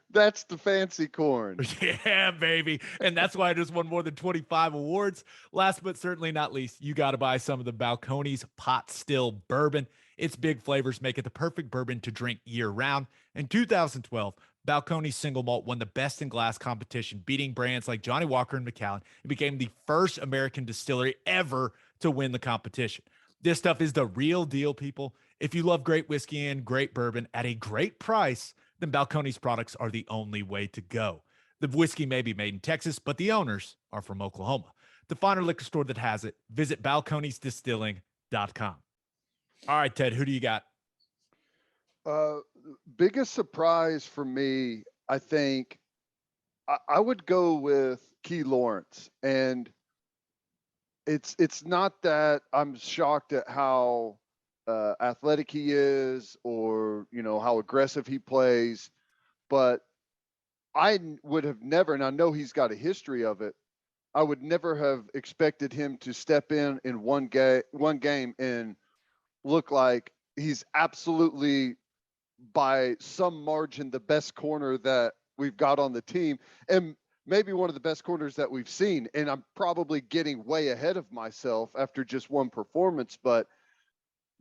That's the fancy corn. Yeah, baby. And that's why it has won more than 25 awards. Last but certainly not least, you got to buy some of the Balcones Pot Still Bourbon. Its big flavors make it the perfect bourbon to drink year-round. In 2012, Balcones Single Malt won the Best in Glass competition, beating brands like Johnnie Walker and Macallan. It became the first American distillery ever to win the competition. This stuff is the real deal, people. If you love great whiskey and great bourbon at a great price, then Balcones products are the only way to go. The whiskey may be made in Texas, but the owners are from Oklahoma. To find a liquor store that has it, visit balconesdistilling.com. All right, Ted, who do you got? Biggest surprise for me, I think, I would go with Key Lawrence. And it's not that I'm shocked at how athletic he is or, how aggressive he plays, but I would have never, and I know he's got a history of it, I would never have expected him to step in one game and look like he's absolutely by some margin the best corner that we've got on the team, and maybe one of the best corners that we've seen. And I'm probably getting way ahead of myself after just one performance, but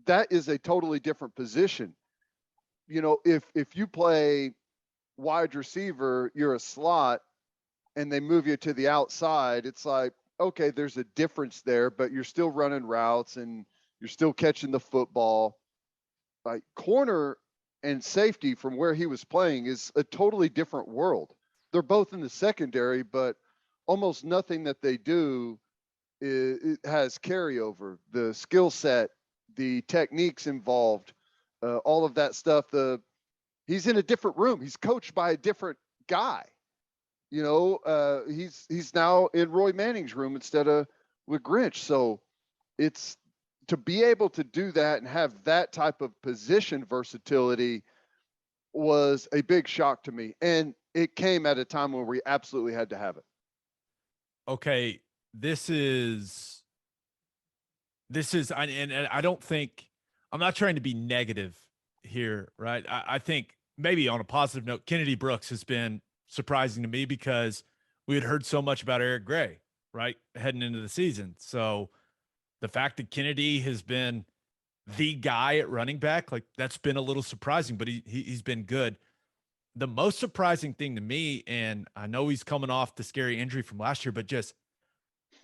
that is a totally different position. If you play wide receiver, you're a slot, and they move you to the outside, it's like, okay, there's a difference there, but you're still running routes and you're still catching the football. Like corner and safety from where he was playing is a totally different world. They're both in the secondary, but almost nothing that they do it has carryover. The skill set, the techniques involved, all of that stuff. He's in a different room. He's coached by a different guy. He's now in Roy Manning's room instead of with Grinch. So it's to be able to do that and have that type of position versatility was a big shock to me. And it came at a time when we absolutely had to have it. okay, this is, and I don't think, I'm not trying to be negative here, right? I think maybe on a positive note, Kennedy Brooks has been surprising to me because we had heard so much about Eric Gray, right, heading into the season. So the fact that Kennedy has been the guy at running back, like that's been a little surprising, but he's been good. The most surprising thing to me, and I know he's coming off the scary injury from last year, but just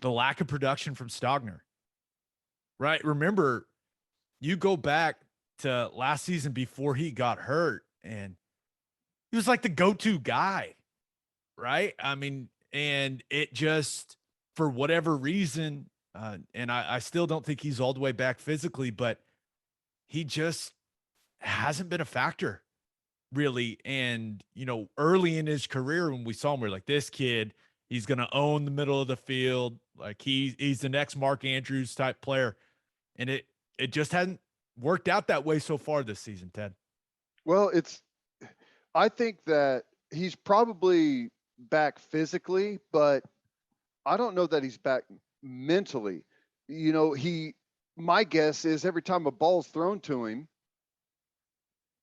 the lack of production from Stogner, right? Remember, you go back to last season before he got hurt, and he was like the go-to guy, right? I mean, and it just, for whatever reason, and I still don't think he's all the way back physically, but he just hasn't been a factor really. And, early in his career when we saw him, we are like, this kid, he's going to own the middle of the field. Like he's the next Mark Andrews type player. And it just hasn't worked out that way so far this season, Ted. Well, I think that he's probably back physically, but I don't know that he's back mentally. My guess is every time a ball's thrown to him,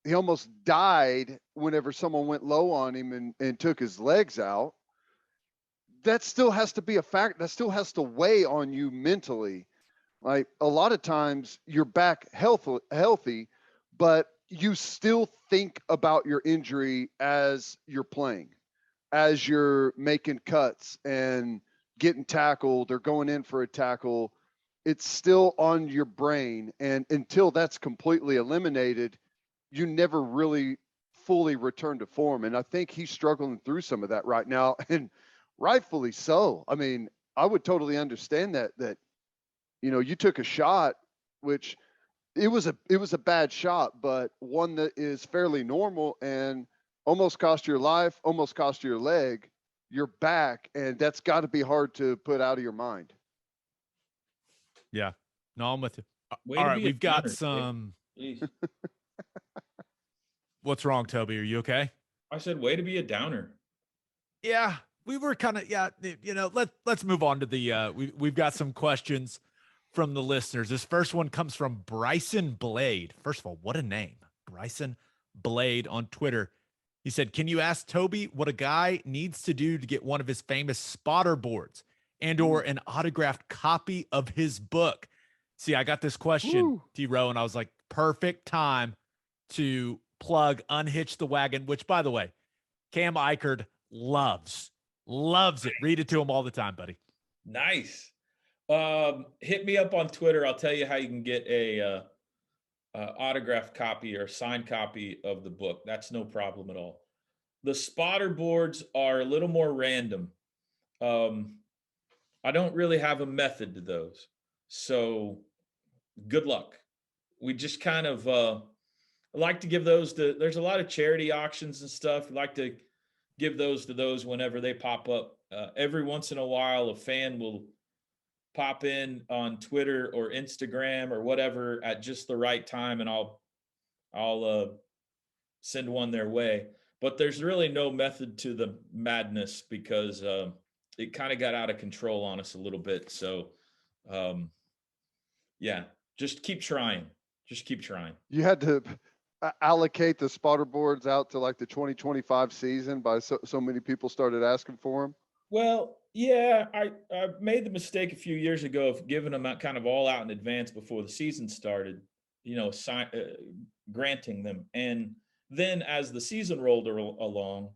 he almost died whenever someone went low on him and took his legs out. That still has to be a fact. That still has to weigh on you mentally. Like a lot of times you're back healthy, but you still think about your injury as you're playing, as you're making cuts and getting tackled or going in for a tackle. It's still on your brain. And until that's completely eliminated, you never really fully return to form. And I think he's struggling through some of that right now, and rightfully so. I mean, I would totally understand that, you took a shot, which it was a bad shot, but one that is fairly normal and almost cost your life, almost cost your leg, your back, and that's got to be hard to put out of your mind. Yeah. No, I'm with you. Way All to right, be a we've got downer, some. Jeez. What's wrong, Toby? Are you okay? I said, way to be a downer. Yeah, we were kind of, let's move on to the we've got some questions from the listeners. This first one comes from Bryson Blade. First of all, what a name. Bryson Blade on Twitter. He said, "Can you ask Toby what a guy needs to do to get one of his famous spotter boards and or an autographed copy of his book?" See, I got this question, T-Row, and I was like, perfect time to plug Unhitch the Wagon, which, by the way, Cam Ikard loves it. Read it to him all the time, buddy. Nice. Hit me up on Twitter. I'll tell you how you can get a autographed copy or signed copy of the book. That's no problem at all. The spotter boards are a little more random. I don't really have a method to those. So good luck. We just kind of like to give those to, there's a lot of charity auctions and stuff. We like to give those to those whenever they pop up. Every once in a while, a fan will pop in on Twitter or Instagram or whatever at just the right time, and I'll send one their way. But there's really no method to the madness because it kind of got out of control on us a little bit. So, yeah, just keep trying. Just keep trying. You had to allocate the spotter boards out to like the 2025 season by so many people started asking for them. Well, yeah, I made the mistake a few years ago of giving them out kind of all out in advance before the season started, granting them. And then as the season rolled along,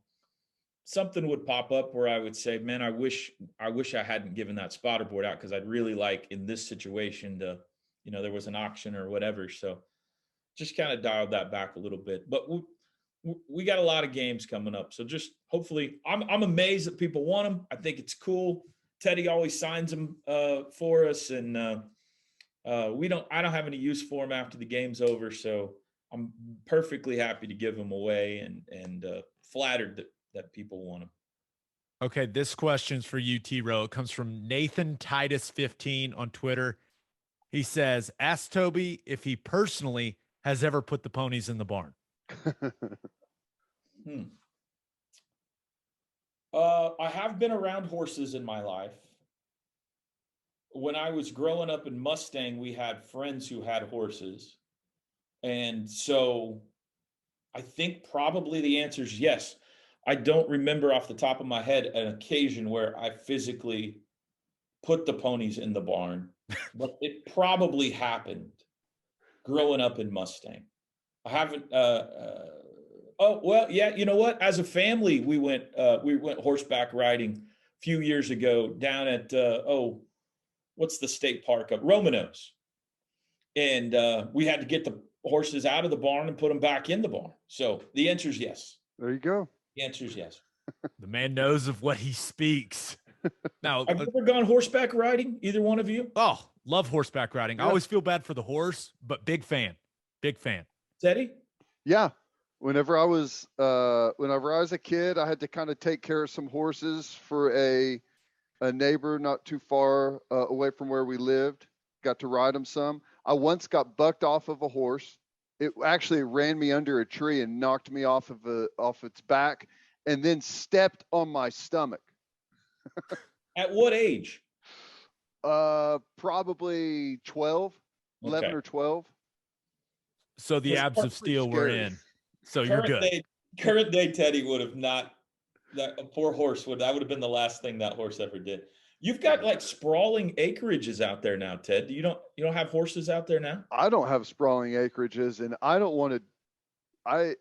something would pop up where I would say, man, I wish I hadn't given that spotter board out because I'd really like in this situation to, there was an auction or whatever. So just kind of dialed that back a little bit. But we got a lot of games coming up. So just hopefully, I'm amazed that people want them. I think it's cool. Teddy always signs them for us. And I don't have any use for them after the game's over. So I'm perfectly happy to give them away and flattered that people want them. Okay, this question's for you, T-Row. It comes from Nathan Titus 15 on Twitter. He says, ask Toby if he personally has ever put the ponies in the barn. I have been around horses in my life. when I was growing up in Mustang, we had friends who had horses. And so I think probably the answer is yes. I don't remember off the top of my head an occasion where I physically put the ponies in the barn, but it probably happened growing up in Mustang. I haven't, oh, well, yeah, you know what? As a family, we went horseback riding a few years ago down at, what's the state park up? Romanos. And we had to get the horses out of the barn and put them back in the barn. So the answer is yes. There you go. The answer is yes. The man knows of what he speaks. Now, Have you ever gone horseback riding, either one of you? oh, love horseback riding. I Yeah. always feel bad for the horse, but big fan. Big fan. Teddy? Yeah. Whenever I was a kid, I had to kind of take care of some horses for a neighbor not too far away from where we lived. Got to ride them some. I once got bucked off of a horse. It actually ran me under a tree and knocked me off its back, and then stepped on my stomach. At what age? Probably 11 Okay. or 12. So the It's abs pretty of steel were scary. in. So you're good. Current day Teddy would have not, that a poor horse that would have been the last thing that horse ever did. You've got like sprawling acreages out there now, Ted. You don't have horses out there now? I don't have sprawling acreages, and I don't want to.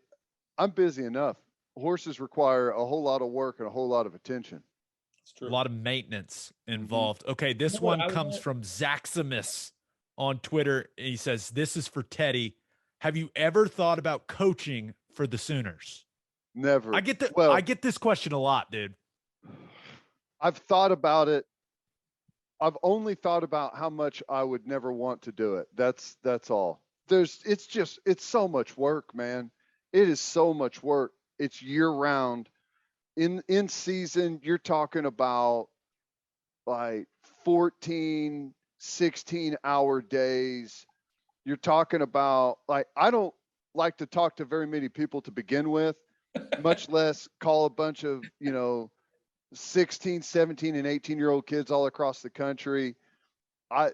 I'm busy enough. Horses require a whole lot of work and a whole lot of attention. It's true. A lot of maintenance involved. Okay, this You know what one I comes want? from Zaximus on Twitter. He says, this is for Teddy. Have you ever thought about coaching for the Sooners? Never. I get Well, I get this question a lot, dude. I've thought about it. I've only thought about how much I would never want to do it. That's all. It's so much work, man. It is so much work. It's year round. In season, you're talking about like 14, 16-hour days. You're talking about, like, I don't like to talk to very many people to begin with, much less call a bunch of, 16, 17, and 18-year-old kids all across the country. I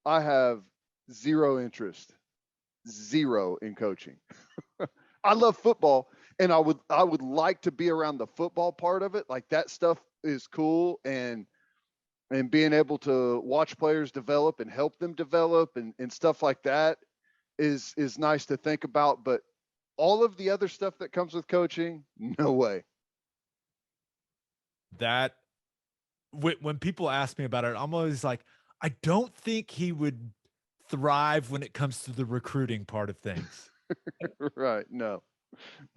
have zero interest in coaching. I love football, and I would like to be around the football part of it. Like, that stuff is cool, and being able to watch players develop and help them develop and stuff like that is nice to think about. But all of the other stuff that comes with coaching, no way. That when people ask me about it, I'm always like, I don't think he would thrive when it comes to the recruiting part of things. Right. No.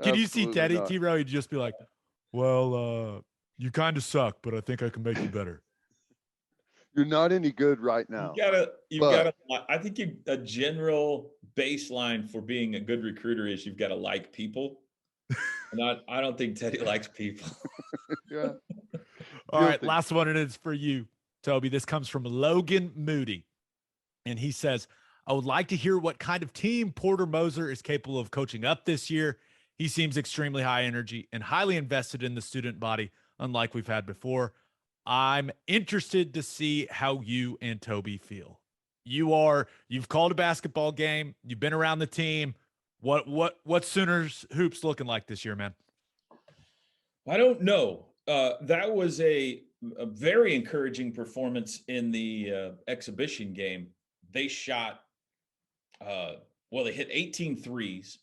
Can you see Absolutely Teddy not. T-Row? He'd just be like, well, you kind of suck, but I think I can make you better. You're not any good right now. I think a general baseline for being a good recruiter is you've got to like people. And I don't think Teddy likes people. Yeah. All right, Guilty. last one, and it's for you, Toby. This comes from Logan Moody, and he says, I would like to hear what kind of team Porter Moser is capable of coaching up this year. He seems extremely high energy and highly invested in the student body, unlike we've had before. I'm interested to see how you and Toby feel. You've called a basketball game. You've been around the team. What Sooners hoops looking like this year, man? I don't know. That was a very encouraging performance in the exhibition game. They shot, they hit 18 threes.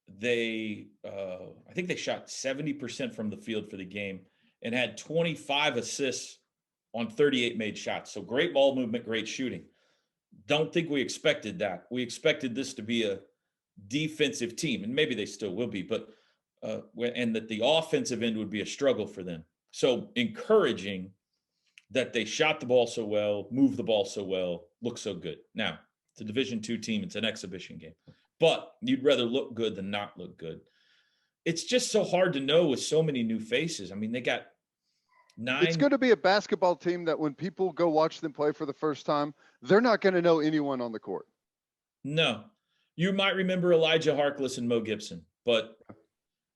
I think they shot 70% from the field for the game and had 25 assists on 38 made shots. So great ball movement, great shooting. Don't think we expected that. We expected this to be a defensive team, and maybe they still will be, but and that the offensive end would be a struggle for them. So encouraging that they shot the ball so well, moved the ball so well, looked so good. Now, it's a Division II team. It's an exhibition game, but you'd rather look good than not look good. It's just so hard to know with so many new faces. I mean, they got 9. It's going to be a basketball team that when people go watch them play for the first time, they're not going to know anyone on the court. No. You might remember Elijah Harkless and Mo Gibson, but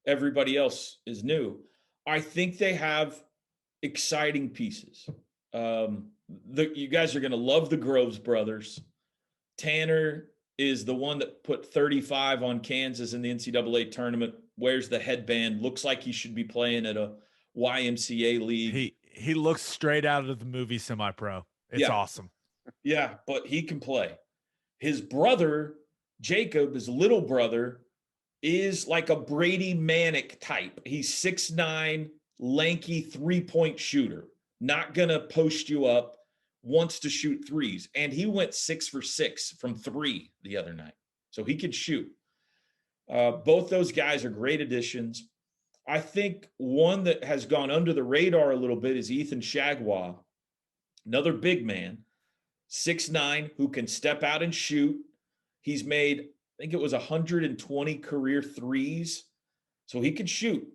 everybody else is new. I think they have exciting pieces. you guys are going to love the Groves brothers. Tanner is the one that put 35 on Kansas in the NCAA tournament, wears the headband, looks like he should be playing at a YMCA league. He looks straight out of the movie Semi-Pro. It's awesome. Yeah, but he can play. His brother, Jacob, his little brother, is like a Brady Manick type. He's 6'9", lanky three-point shooter. Not going to post you up, wants to shoot threes. And he went 6 for 6 from 3 the other night. So he could shoot. Both those guys are great additions. I think one that has gone under the radar a little bit is Ethan Shagwa, another big man, 6'9", who can step out and shoot. He's made, I think it was 120 career threes. So he can shoot.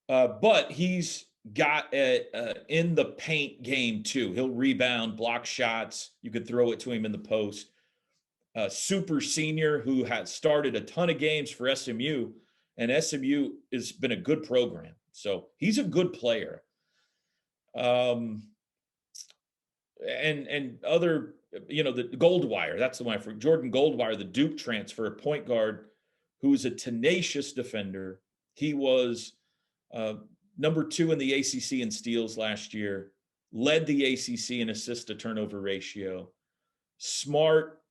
But he's got in the paint game too. He'll rebound, block shots. You could throw it to him in the post. Super senior who has started a ton of games for SMU, and SMU has been a good program. So he's a good player. And other, the Goldwire, that's the one for Jordan Goldwire, the Duke transfer, point guard, who's a tenacious defender. He was number 2 in the ACC in steals last year, led the ACC in assist to turnover ratio, smart,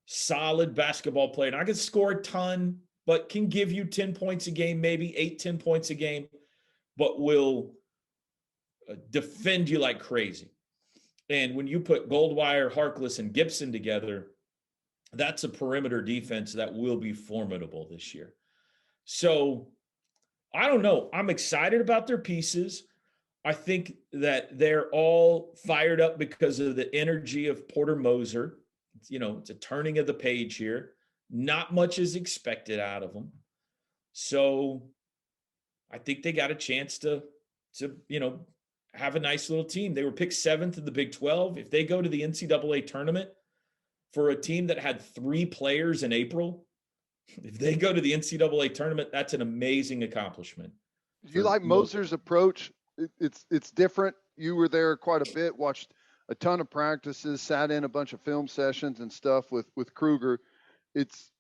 solid basketball player. Not going to score a ton, but can give you 10 points a game, maybe 8-10 points a game, but will defend you like crazy. And when you put Goldwire, Harkless, and Gibson together, that's a perimeter defense that will be formidable this year. So I don't know. I'm excited about their pieces. I think that they're all fired up because of the energy of Porter Moser. It's a turning of the page here. Not much is expected out of them. So I think they got a chance to have a nice little team. They were picked 7th in the Big 12. If they go to the NCAA tournament for a team that had 3 players in April, if they go to the NCAA tournament, that's an amazing accomplishment. Do you like Moser's approach? It's different. You were there quite a bit, watched a ton of practices, sat in a bunch of film sessions and stuff with Kruger. It's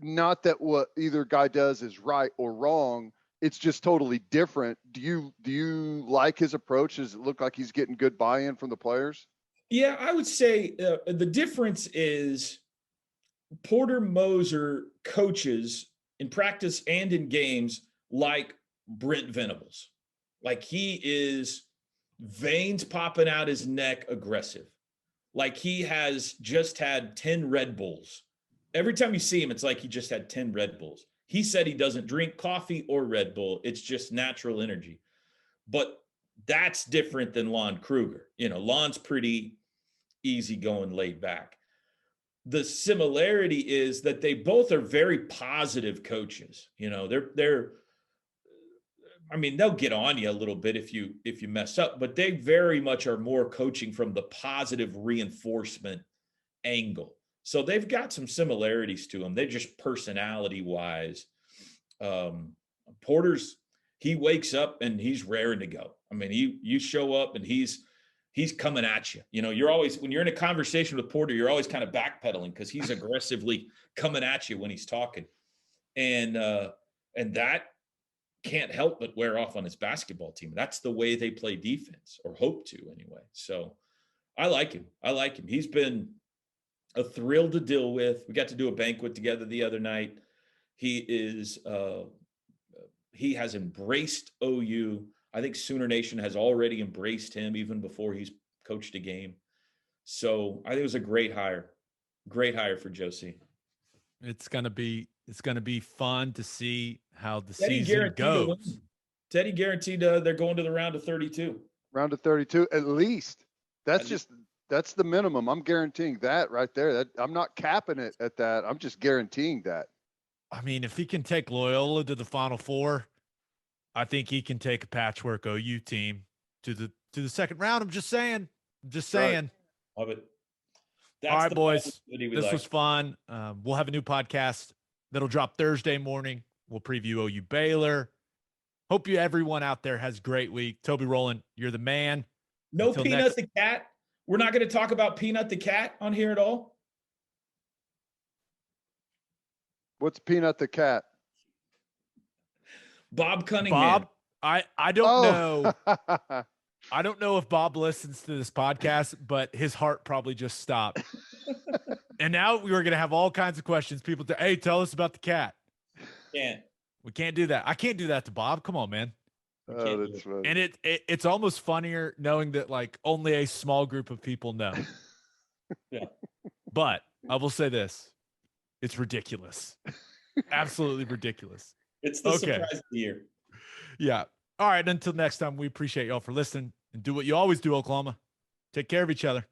not that what either guy does is right or wrong. It's just totally different. Do you like his approach? Does it look like he's getting good buy-in from the players? Yeah, I would say the difference is Porter Moser coaches in practice and in games like Brent Venables. Like he is veins popping out his neck aggressive. Like he has just had 10 Red Bulls. Every time you see him, it's like he just had 10 Red Bulls. He said he doesn't drink coffee or Red Bull. It's just natural energy. But that's different than Lon Kruger. Lon's pretty easygoing, laid back. The similarity is that they both are very positive coaches. They'll get on you a little bit if you mess up, but they very much are more coaching from the positive reinforcement angle. So they've got some similarities to them. They're just personality-wise. Porter's, he wakes up and he's raring to go. You show up and he's coming at you. You're always, when you're in a conversation with Porter, you're always kind of backpedaling because he's aggressively coming at you when he's talking. And that can't help but wear off on his basketball team. That's the way they play defense, or hope to anyway. So I like him. He's been a thrill to deal with. We got to do a banquet together the other night. He has embraced OU. I think Sooner Nation has already embraced him even before he's coached a game. So I think it was a great hire for Josie. It's gonna be fun to see how the season goes. Teddy guaranteed they're going to the round of 32. Round of 32 at least. That's the minimum. I'm guaranteeing that right there. I'm not capping it at that. I'm just guaranteeing that. If he can take Loyola to the Final Four, I think he can take a patchwork OU team to the second round. I'm just saying. Right. Love it. All right, boys. This was fun. We'll have a new podcast that'll drop Thursday morning. We'll preview OU Baylor. Hope everyone out there has a great week. Toby Rowland, you're the man. No Peanut the cat. We're not going to talk about Peanut the cat on here at all. What's Peanut the cat? Bob Cunningham. Bob, I don't know. know. I don't know if Bob listens to this podcast, but his heart probably just stopped. And now we were going to have all kinds of questions. People say, hey, tell us about the cat. We can't do that. I can't do that to Bob. Come on, man. Oh, that's funny. And it's almost funnier knowing that like only a small group of people know. Yeah. But I will say this. It's ridiculous. Absolutely ridiculous. It's the surprise of the year. Yeah. All right. Until next time, we appreciate y'all for listening and do what you always do, Oklahoma. Take care of each other.